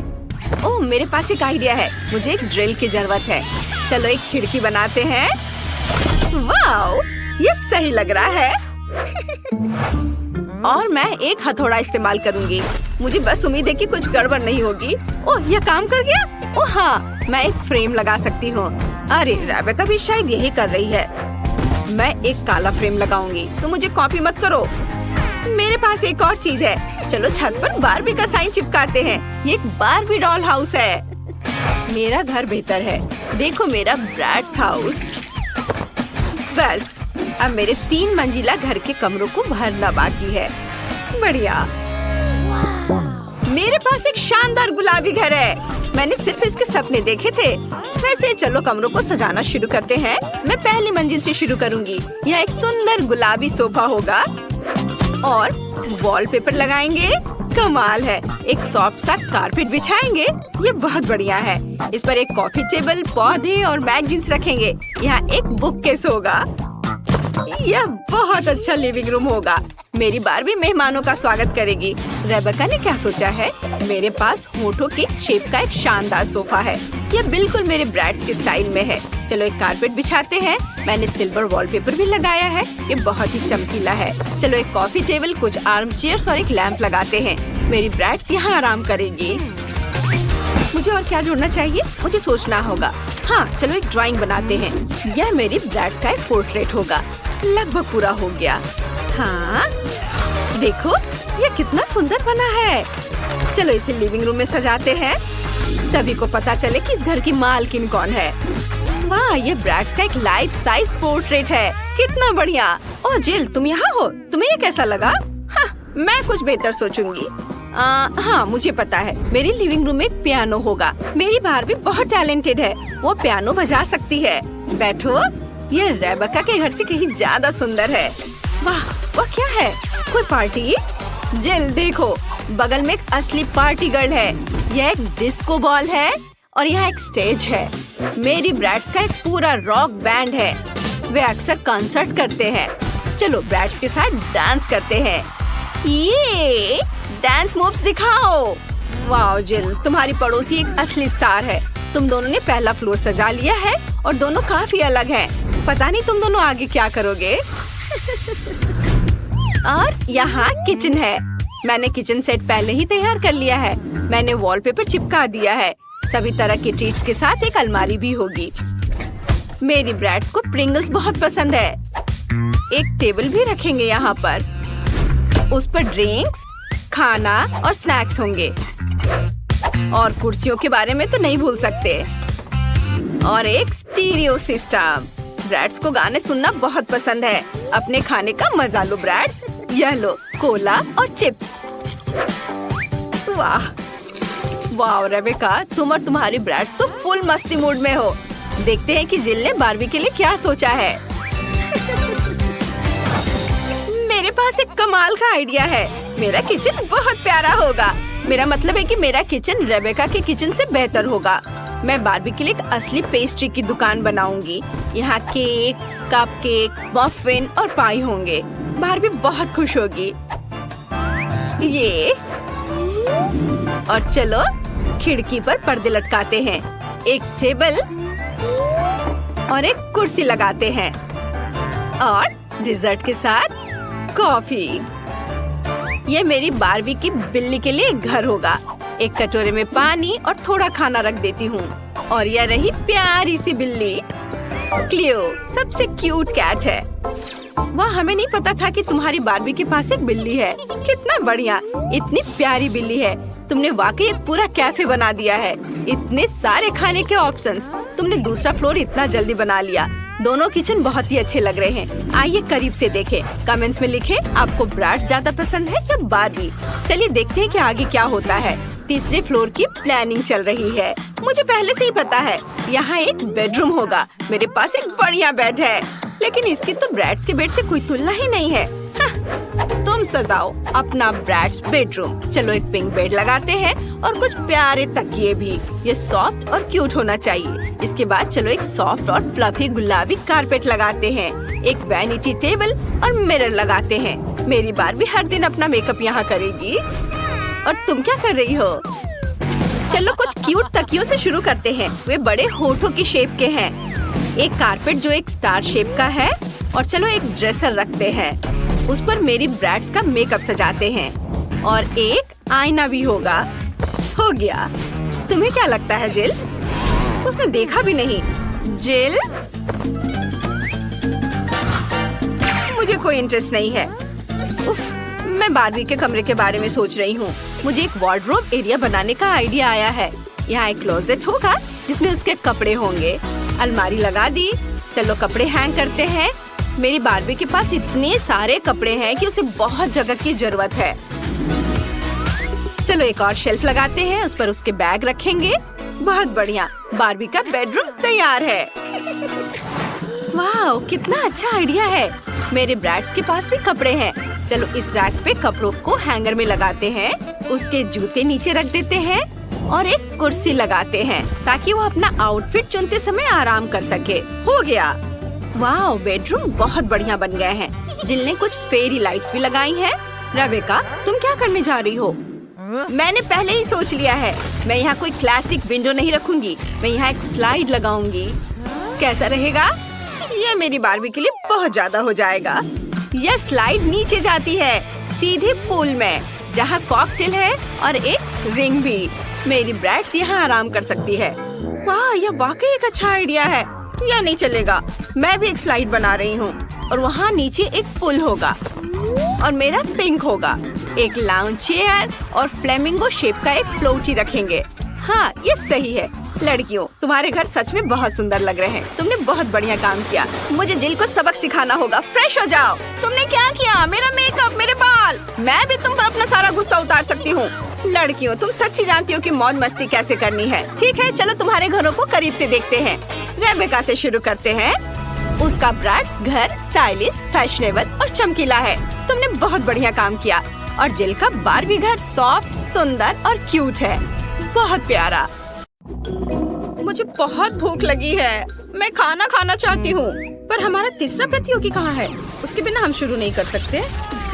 ओह, मेरे पास एक आइडिया है। मुझे एक ड्रिल की जरूरत है। चलो एक खिड़की बनाते हैं। वाओ, ये सही लग रहा है। और मैं एक हथौड़ा इस्तेमाल करूंगी। मुझे बस उम्मीद है कि कुछ गड़बड़ नहीं होगी। ओह, यह काम कर गया। ओह हाँ, मैं एक फ्रेम लगा सकती हूँ। अरे रेबेका भी शायद यही कर रही है। मैं एक काला फ्रेम लगाऊंगी, तो मुझे कॉपी मत करो। मेरे पास एक और चीज है। चलो छत पर बारबी का साइन चिपकाते हैं। ये एक बारबी डॉल हाउस है। मेरा घर बेहतर है। देखो मेरा ब्रैड्स हाउस। बस अब मेरे 3 मंजिला घर के कमरों को भरना बाकी है। बढ़िया। मेरे पास एक शानदार गुलाबी घर है। मैंने सिर्फ इसके सपने देखे थे। वैसे चलो कमरों को सजाना शुरू करते हैं। मैं पहली मंजिल से शुरू करूंगी। यह एक सुंदर गुलाबी सोफा होगा और वॉलपेपर लगाएंगे। कमाल है। एक सॉफ्ट सा कारपेट बिछाएंगे। ये बहुत बढ़िया है। इस पर एक कॉफी टेबल, पौधे और मैगजीन्स रखेंगे। यहाँ एक बुक केस होगा। यह बहुत अच्छा लिविंग रूम होगा। मेरी बारबी मेहमानों का स्वागत करेगी। रेबेका ने क्या सोचा है? मेरे पास होठों की शेप का एक शानदार सोफा है। यह बिल्कुल मेरे ब्रैड्स के स्टाइल में है। चलो एक कारपेट बिछाते हैं। मैंने सिल्वर वॉलपेपर भी लगाया है। ये बहुत ही चमकीला है। चलो एक कॉफी टेबल, कुछ आर्म चेयर्स और एक लैंप लगाते हैं। मेरी ब्रैड्स यहाँ आराम करेगी। मुझे और क्या जोड़ना चाहिए? मुझे सोचना होगा। हाँ, चलो एक ड्राइंग बनाते हैं। यह मेरी ब्रैड्स का एक पोर्ट्रेट होगा। लगभग पूरा हो गया। हाँ, देखो ये कितना सुंदर बना है। चलो इसे लिविंग रूम में सजाते हैं। सभी को पता चले कि इस घर की मालकिन कौन है। वाह, ये ब्रैड्स का एक लाइफ साइज पोर्ट्रेट है। कितना बढ़िया। ओह जिल, तुम यहाँ हो? तुम्हें ये कैसा लगा? हाँ, मैं कुछ बेहतर सोचूंगी। हाँ, मुझे पता है। मेरी लिविंग रूम में एक पियानो होगा। मेरी बारबी बहुत टैलेंटेड है। वो पियानो बजा सकती है। बैठो। ये रेबेका के घर से कहीं ज्यादा सुंदर है। वाह, वो क्या है? कोई पार्टी? जिल देखो, बगल में एक असली पार्टी गर्ल है। यह एक डिस्को बॉल है और यहाँ एक स्टेज है। मेरी ब्रैड्स का एक पूरा रॉक बैंड है। वे अक्सर कॉन्सर्ट करते हैं। चलो ब्रैड्स के साथ डांस करते हैं। ये डांस मूव्स दिखाओ। वाह जिल, तुम्हारी पड़ोसी एक असली स्टार है। तुम दोनों ने पहला फ्लोर सजा लिया है और दोनों काफी अलग हैं। पता नहीं तुम दोनों आगे क्या करोगे। और यहाँ किचन है। मैंने किचन सेट पहले ही तैयार कर लिया है। मैंने वॉलपेपर चिपका दिया है। सभी तरह के ट्रीट्स के साथ एक अलमारी भी होगी। मेरी ब्रैड्स को प्रिंगल्स बहुत पसंद है। एक टेबल भी रखेंगे यहाँ पर। उस पर ड्रिंक्स, खाना और स्नैक्स होंगे। और कुर्सियों के बारे में तो नहीं भूल सकते। और एक स्टीरियो सिस्टम। ब्रैड्स को गाने सुनना बहुत पसंद है। अपने खाने का मजा लो ब्रैड्स। यह लो कोला और चिप्स। वाह वाह रेबेका, तुम और तुम्हारी ब्रैड्स तो फुल मस्ती मूड में हो। देखते हैं कि जिल ने बारबी के लिए क्या सोचा है। मेरे पास एक कमाल का आइडिया है। मेरा किचन बहुत प्यारा होगा। मेरा मतलब है कि मेरा किचन रेबेका के किचन से बेहतर होगा। मैं बारबी के लिए एक असली पेस्ट्री की दुकान बनाऊंगी। यहाँ केक, कपकेक, मफिन और पाई होंगे। बारबी बहुत खुश होगी। ये और चलो खिड़की पर पर्दे लटकाते हैं। एक टेबल और एक कुर्सी लगाते हैं और डिजर्ट के साथ कॉफी। ये मेरी बारबी की बिल्ली के लिए घर होगा। एक कटोरे में पानी और थोड़ा खाना रख देती हूँ। और यह रही प्यारी सी बिल्ली क्लियो, सबसे क्यूट कैट है। वाह, हमें नहीं पता था कि तुम्हारी बारबी के पास एक बिल्ली है। कितना बढ़िया, इतनी प्यारी बिल्ली है। तुमने वाकई एक पूरा कैफे बना दिया है। इतने सारे खाने के ऑप्शंस। तुमने दूसरा फ्लोर इतना जल्दी बना लिया। दोनों किचन बहुत ही अच्छे लग रहे हैं। आइए करीब से देखें। कमेंट्स में लिखें आपको ब्रैड्स ज्यादा पसंद है या बारबी। चलिए देखते हैं कि आगे क्या होता है। तीसरे फ्लोर की प्लानिंग चल रही है। मुझे पहले से ही पता है यहाँ एक बेडरूम होगा। मेरे पास एक बढ़िया बेड है, लेकिन इसकी तो ब्रैड्स के बेड से कोई तुलना ही नहीं है। तुम सजाओ अपना ब्रैड्स बेडरूम। चलो एक पिंक बेड लगाते हैं और कुछ प्यारे तकिए भी। ये सॉफ्ट और क्यूट होना चाहिए। इसके बाद चलो एक सॉफ्ट और फ्लफी गुलाबी कारपेट लगाते हैं। एक वैनिटी टेबल और मिरर लगाते हैं। मेरी बारबी हर दिन अपना मेकअप यहाँ करेगी। और तुम क्या कर रही हो? चलो कुछ क्यूट तकियों से शुरू करते हैं। वे बड़े होठों की शेप के हैं। एक कारपेट जो एक स्टार शेप का है। और चलो एक ड्रेसर रखते हैं। उस पर मेरी ब्रैड्स का मेकअप सजाते हैं। और एक आईना भी होगा। हो गया। तुम्हें क्या लगता है जिल? उसने देखा भी नहीं। जिल, मुझे कोई इंटरेस्ट नहीं है। उफ, मैं बारबी के कमरे के बारे में सोच रही हूँ। मुझे एक वार्डरोब एरिया बनाने का आइडिया आया है। यहाँ एक क्लोजेट होगा जिसमें उसके कपड़े होंगे। अलमारी लगा दी। चलो कपड़े हैंग करते हैं। मेरी बारबी के पास इतने सारे कपड़े हैं कि उसे बहुत जगह की जरूरत है। चलो एक और शेल्फ लगाते हैं। उस पर उसके बैग रखेंगे। बहुत बढ़िया, बारबी का बेडरूम तैयार है। वाह, कितना अच्छा आइडिया है। मेरे ब्रैड्स के पास भी कपड़े हैं। चलो इस रैक पे कपड़ों को हैंगर में लगाते हैं। उसके जूते नीचे रख देते हैं और एक कुर्सी लगाते हैं ताकि वो अपना आउटफिट चुनते समय आराम कर सके। हो गया। वाह, बेडरूम बहुत बढ़िया बन गए हैं। जिल ने कुछ फेरी लाइट्स भी लगाई हैं। रेबेका, तुम क्या करने जा रही हो? मैंने पहले ही सोच लिया है। मैं यहाँ कोई क्लासिक विंडो नहीं रखूंगी। मैं यहाँ एक स्लाइड लगाऊंगी। कैसा रहेगा? ये मेरी बारबी के लिए बहुत ज्यादा हो जाएगा। यह स्लाइड नीचे जाती है सीधे पूल में, जहाँ कॉकटेल है और एक रिंग भी। मेरी ब्रैड्स यहाँ आराम कर सकती है। वाह, यह वाकई एक अच्छा आइडिया है। यह नहीं चलेगा। मैं भी एक स्लाइड बना रही हूँ और वहाँ नीचे एक पुल होगा और मेरा पिंक होगा। एक लाउंज चेयर और फ्लेमिंगो शेप का एक फ्लोटी रखेंगे। हाँ, ये सही है। लड़कियों, तुम्हारे घर सच में बहुत सुंदर लग रहे हैं। तुमने बहुत बढ़िया काम किया। मुझे जिल को सबक सिखाना होगा। फ्रेश हो जाओ। तुमने क्या किया? मेरा मेकअप, मेरे बाल। मैं भी तुम पर अपना सारा गुस्सा उतार सकती हूँ। लड़कियों, तुम सच्ची जानती हो कि मौज मस्ती कैसे करनी है। ठीक है, चलो तुम्हारे घरों को करीब से देखते हैं। रेबेका से शुरू करते हैं। उसका ब्रैड्स घर स्टाइलिश, फैशनेबल और चमकीला है। तुमने बहुत बढ़िया काम किया। और जिल का बारबी घर सॉफ्ट, सुंदर और क्यूट है। बहुत प्यारा। मुझे बहुत भूख लगी है। मैं खाना खाना चाहती हूँ। पर हमारा तीसरा प्रतियोगी कहाँ है? उसके बिना हम शुरू नहीं कर सकते।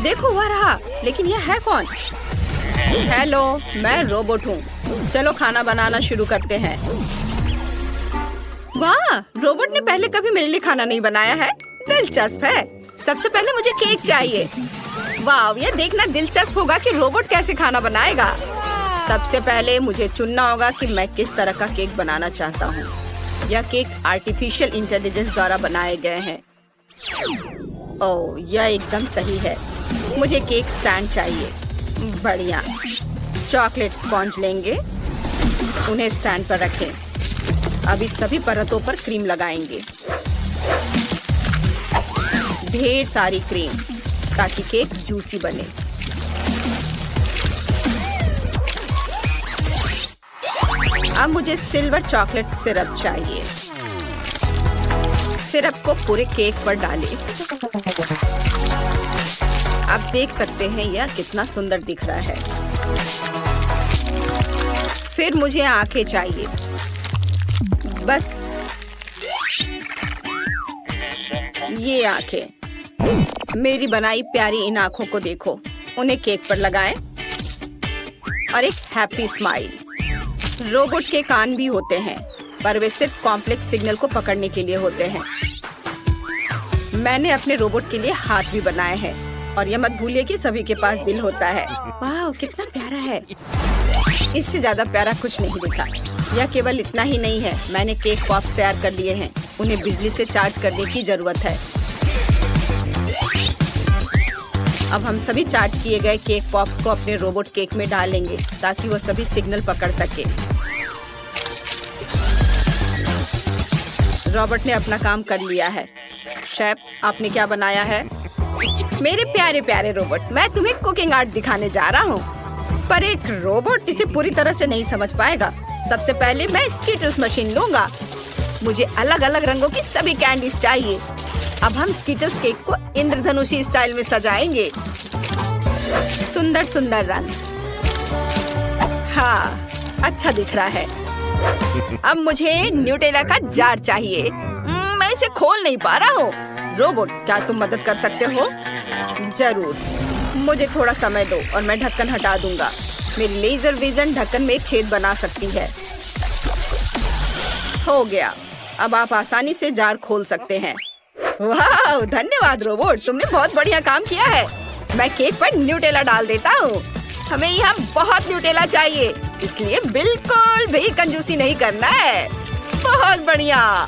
देखो वह रहा। लेकिन यह है कौन? हेलो, मैं रोबोट हूँ। चलो खाना बनाना शुरू करते हैं। वाह, रोबोट ने पहले कभी मेरे लिए खाना नहीं बनाया है। दिलचस्प है। सबसे पहले मुझे केक चाहिए। वाह, ये देखना दिलचस्प होगा कि रोबोट कैसे खाना बनाएगा। सबसे पहले मुझे चुनना होगा कि मैं किस तरह का केक बनाना चाहता हूँ। यह केक आर्टिफिशियल इंटेलिजेंस द्वारा बनाए गए हैं। ओह, यह एकदम सही है। मुझे केक स्टैंड चाहिए। बढ़िया। चॉकलेट स्पॉन्ज लेंगे, उन्हें स्टैंड पर रखें। अभी सभी परतों पर क्रीम लगाएंगे, ढेर सारी क्रीम, ताकि केक जूसी बने। अब मुझे सिल्वर चॉकलेट सिरप चाहिए। सिरप को पूरे केक पर डालें। आप देख सकते हैं यह कितना सुंदर दिख रहा है। फिर मुझे आंखें चाहिए। बस ये आंखें। मेरी बनाई प्यारी इन आंखों को देखो। उन्हें केक पर लगाएं और एक हैप्पी स्माइल। रोबोट के कान भी होते हैं, पर वे सिर्फ कॉम्प्लेक्स सिग्नल को पकड़ने के लिए होते हैं। मैंने अपने रोबोट के लिए हाथ भी बनाए हैं, और यह मत भूलिए कि सभी के पास दिल होता है। वाह, कितना प्यारा है। इससे ज्यादा प्यारा कुछ नहीं दिखा। यह केवल इतना ही नहीं है, मैंने केक पॉप्स तैयार कर लिए हैं। उन्हें बिजली से चार्ज करने की जरूरत है। अब हम सभी चार्ज किए गए केक पॉप्स को अपने रोबोट केक में डालेंगे, ताकि वो सभी सिग्नल पकड़ सके। रॉबर्ट ने अपना काम कर लिया है। शेफ, आपने क्या बनाया है? मेरे प्यारे प्यारे रोबोट, मैं तुम्हें कुकिंग आर्ट दिखाने जा रहा हूँ, पर एक रोबोट इसे पूरी तरह से नहीं समझ पाएगा। सबसे पहले मैं स्कीटल्स मशीन लूंगा। मुझे अलग अलग रंगों की सभी कैंडीज चाहिए। अब हम स्कीटल्स केक को इंद्रधनुषी स्टाइल में सजाएंगे। सुंदर सुंदर रंग। हाँ, अच्छा दिख रहा है। अब मुझे न्यूटेला का जार चाहिए। मैं इसे खोल नहीं पा रहा हूँ। रोबोट, क्या तुम मदद कर सकते हो? जरूर, मुझे थोड़ा समय दो और मैं ढक्कन हटा दूंगा। मेरी लेजर विजन ढक्कन में एक छेद बना सकती है। हो गया। अब आप आसानी से जार खोल सकते हैं। वाह, धन्यवाद रोबोट, तुमने बहुत बढ़िया काम किया है। मैं केक पर न्यूटेला डाल देता हूँ। हमें यहाँ बहुत न्यूटेला चाहिए, इसलिए बिल्कुल भी कंजूसी नहीं करना है। बहुत बढ़िया।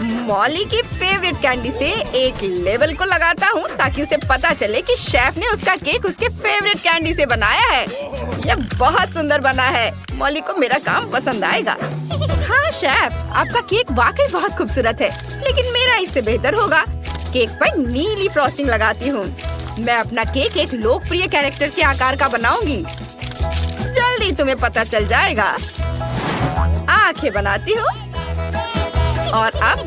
मॉली की फेवरेट कैंडी से एक लेबल को लगाता हूँ, ताकि उसे पता चले कि शेफ ने उसका केक उसके फेवरेट कैंडी से बनाया है। यह बहुत सुंदर बना है। मॉली को मेरा काम पसंद आएगा। हाँ शेफ, आपका केक वाकई बहुत खूबसूरत है, लेकिन मेरा इससे बेहतर होगा। केक पर नीली फ्रॉस्टिंग लगाती हूँ। मैं अपना केक एक लोकप्रिय कैरेक्टर के आकार का बनाऊंगी। जल्दी तुम्हें पता चल जाएगा। आंखें बनाती हूँ और अब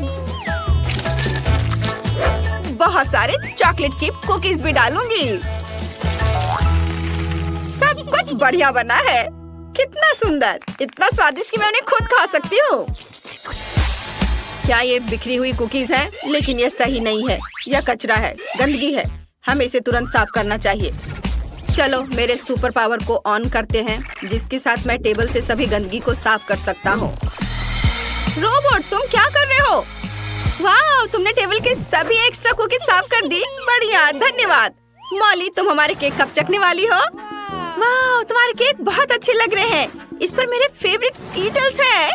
बहुत सारे चॉकलेट चिप कुकीज भी डालूंगी। सब कुछ बढ़िया बना है। कितना सुंदर, इतना स्वादिष्ट कि मैं उन्हें खुद खा सकती हूँ। क्या ये बिखरी हुई कुकीज हैं? लेकिन ये सही नहीं है। यह कचरा है, गंदगी है। हमें इसे तुरंत साफ करना चाहिए। चलो मेरे सुपर पावर को ऑन करते हैं, जिसके साथ मैं टेबल से सभी गंदगी को साफ कर सकता हूँ। रोबोट, तुम क्या कर रहे हो? वाह, तुमने टेबल के सभी एक्स्ट्रा कुकीज साफ कर दी। बढ़िया, धन्यवाद। मॉली, तुम हमारे केक कब चखने वाली हो? वाह, तुम्हारे केक बहुत अच्छे लग रहे हैं। इस पर मेरे फेवरेट स्कीटल्स हैं।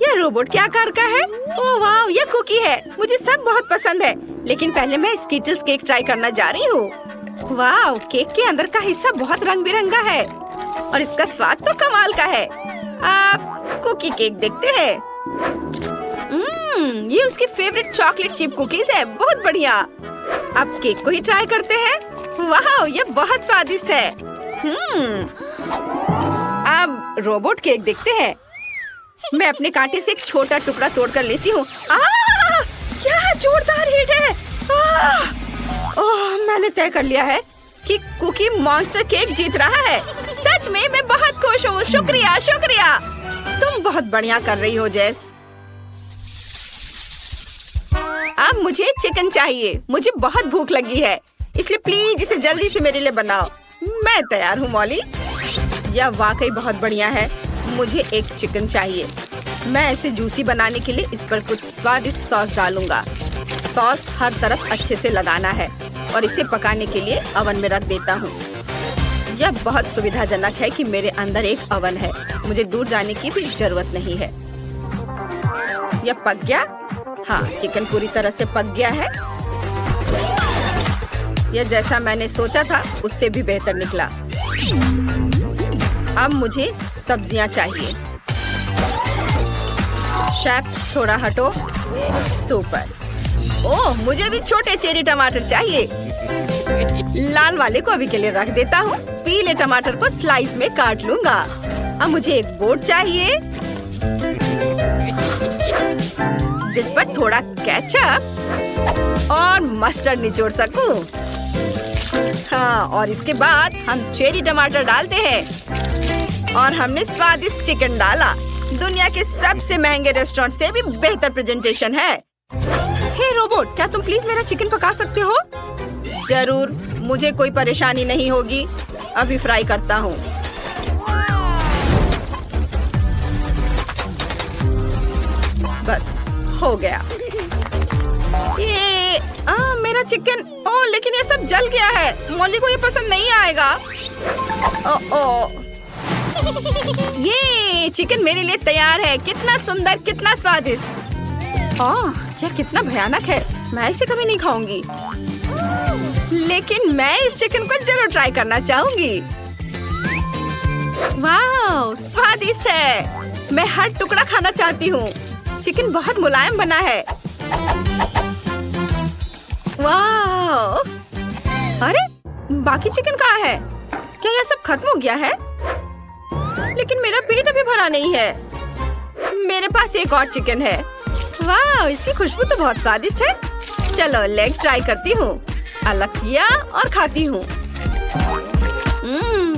यह रोबोट के आकार का है। ओह वाह, यह कुकी है। मुझे सब बहुत पसंद है, लेकिन पहले मैं स्कीटल्स केक ट्राई करना जा रही हूँ। वाह, केक के अंदर का हिस्सा बहुत रंग बिरंगा है और इसका स्वाद तो कमाल का है। आप कुकी केक देखते हैं। ये उसकी फेवरेट चॉकलेट चिप कुकीज है। बहुत बढ़िया। अब केक को ही ट्राई करते हैं। वाह, यह बहुत स्वादिष्ट है। अब रोबोट केक देखते हैं। मैं अपने कांटे से एक छोटा टुकड़ा तोड़कर लेती हूँ। क्या जोरदार हिट है। ओह, मैंने तय कर लिया है कि कुकी मॉन्स्टर केक जीत रहा है। सच में मैं बहुत खुश हूँ। शुक्रिया शुक्रिया, तुम बहुत बढ़िया कर रही हो जेस। अब मुझे चिकन चाहिए। मुझे बहुत भूख लगी है, इसलिए प्लीज इसे जल्दी से मेरे लिए बनाओ। मैं तैयार हूँ मॉली। यह वाकई बहुत बढ़िया है। मुझे एक चिकन चाहिए। मैं इसे जूसी बनाने के लिए इस पर कुछ स्वादिष्ट सॉस डालूंगा। सॉस हर तरफ अच्छे से लगाना है और इसे पकाने के लिए ओवन में रख देता हूँ। यह बहुत सुविधाजनक है कि मेरे अंदर एक ओवन है। मुझे दूर जाने की भी जरूरत नहीं है। यह पक गया। हाँ, चिकन पूरी तरह से पक गया है। यह जैसा मैंने सोचा था उससे भी बेहतर निकला। अब मुझे सब्जियां चाहिए। शेफ थोड़ा हटो। सुपर। ओह, मुझे भी छोटे चेरी टमाटर चाहिए। लाल वाले को अभी के लिए रख देता हूँ। पीले टमाटर को स्लाइस में काट लूंगा। अब मुझे एक बोर्ड चाहिए जिस पर थोड़ा केचप और मस्टर्ड निचोड़ सकूं। हाँ, और इसके बाद हम चेरी टमाटर डालते हैं और हमने स्वादिष्ट चिकन डाला। दुनिया के सबसे महंगे रेस्टोरेंट से भी बेहतर प्रेजेंटेशन है। हे रोबोट, क्या तुम प्लीज मेरा चिकन पका सकते हो? जरूर, मुझे कोई परेशानी नहीं होगी। अभी फ्राई करता हूँ। बस हो गया। ये मेरा चिकन। ओह, लेकिन ये सब जल गया है। मॉली को ये पसंद नहीं आएगा। ओह, ये चिकन मेरे लिए तैयार है। कितना सुंदर, कितना स्वादिष्ट। यह कितना भयानक है। मैं इसे कभी नहीं खाऊंगी, लेकिन मैं इस चिकन को जरूर ट्राई करना चाहूंगी। वाह, स्वादिष्ट है। मैं हर टुकड़ा खाना चाहती हूँ। चिकन बहुत मुलायम बना है। वाह! अरे, बाकी चिकन कहाँ है? क्या यह सब खत्म हो गया है? लेकिन मेरा पेट अभी भरा नहीं है। मेरे पास एक और चिकन है। वाह, इसकी खुशबू तो बहुत स्वादिष्ट है। चलो लेग ट्राई करती हूँ। अलग किया और खाती हूँ।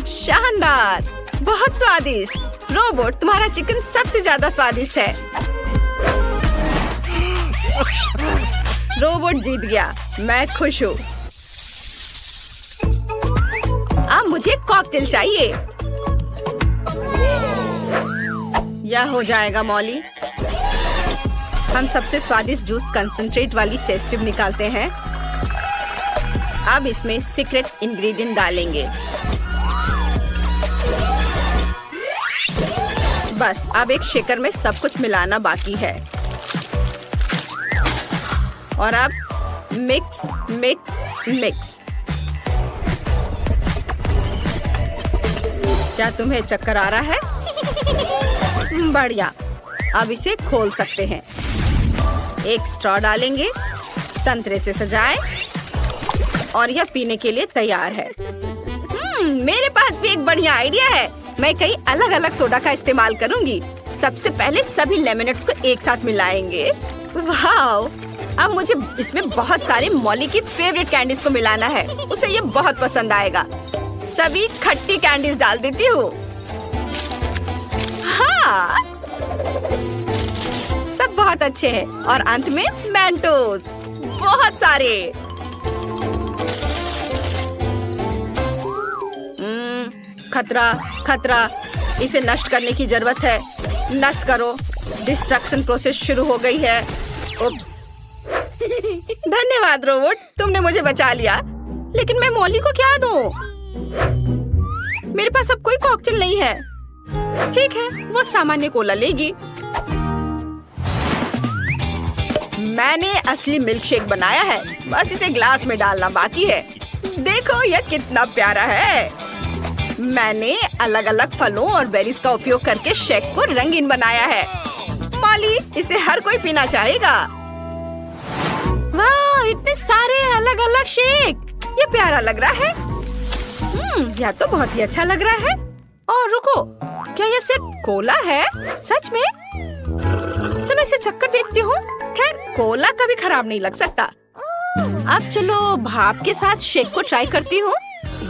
शानदार, बहुत स्वादिष्ट। रोबोट, तुम्हारा चिकन सबसे ज्यादा स्वादिष्ट है। रोबोट जीत गया। मैं खुश हूँ। अब मुझे कॉकटेल चाहिए। यह हो जाएगा मॉली। हम सबसे स्वादिष्ट जूस कंसंट्रेट वाली टेस्ट ट्यूब निकालते हैं। अब इसमें सीक्रेट इंग्रेडिएंट डालेंगे। बस अब एक शेकर में सब कुछ मिलाना बाकी है। और अब मिक्स मिक्स मिक्स। क्या तुम्हें चक्कर आ रहा है? बढ़िया। अब इसे खोल सकते हैं। एक स्ट्रॉ डालेंगे, संतरे से सजाएं और यह पीने के लिए तैयार है। मेरे पास भी एक बढ़िया आइडिया है। मैं कई अलग अलग सोडा का इस्तेमाल करूंगी। सबसे पहले सभी लेमनेड्स को एक साथ मिलाएंगे। वाह! अब मुझे इसमें बहुत सारे मॉली की फेवरेट कैंडीज को मिलाना है। उसे ये बहुत पसंद आएगा। सभी खट्टी कैंडीज डाल देती हूँ। हाँ, सब बहुत अच्छे हैं। और अंत में मेंटोस, बहुत सारे। खतरा, खतरा। इसे नष्ट करने की जरूरत है। नष्ट करो। डिस्ट्रक्शन प्रोसेस शुरू हो गई है। उप्स। धन्यवाद रोबोट, तुमने मुझे बचा लिया। लेकिन मैं मॉली को क्या दूं? मेरे पास अब कोई कॉकटेल नहीं है। ठीक है, वो सामान्य कोला लेगी। मैंने असली मिल्कशेक बनाया है। बस इसे ग्लास में डालना बाकी है। देखो यह कितना प्यारा है। मैंने अलग अलग फलों और बेरीज का उपयोग करके शेक को रंगीन बनाया है। मॉली, इसे हर कोई पीना चाहेगा। वाह, इतने सारे अलग अलग शेक। ये प्यारा लग रहा है। यह तो बहुत ही अच्छा लग रहा है। और रुको, क्या यह सिर्फ कोला है? सच में? चलो इसे चक्कर देखती हूँ। खैर, कोला कभी खराब नहीं लग सकता। अब चलो भाप के साथ शेक को ट्राई करती हूँ।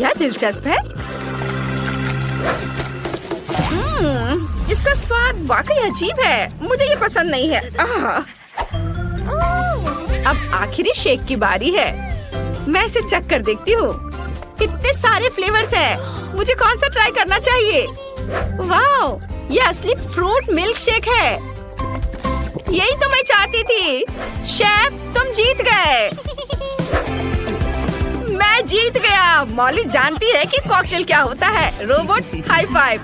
यह दिलचस्प है। इसका स्वाद वाकई अजीब है। मुझे ये पसंद नहीं है। अब आखिरी शेक की बारी है। मैं इसे चक्कर देखती हूँ। कितने सारे फ्लेवर्स हैं। मुझे कौन सा ट्राई करना चाहिए? वाह, ये असली फ्रूट मिल्क शेक है। यही तो मैं चाहती थी। शेफ, तुम जीत गए। मैं जीत गया। मॉली जानती है कि कॉकटेल क्या होता है। Robot, high five.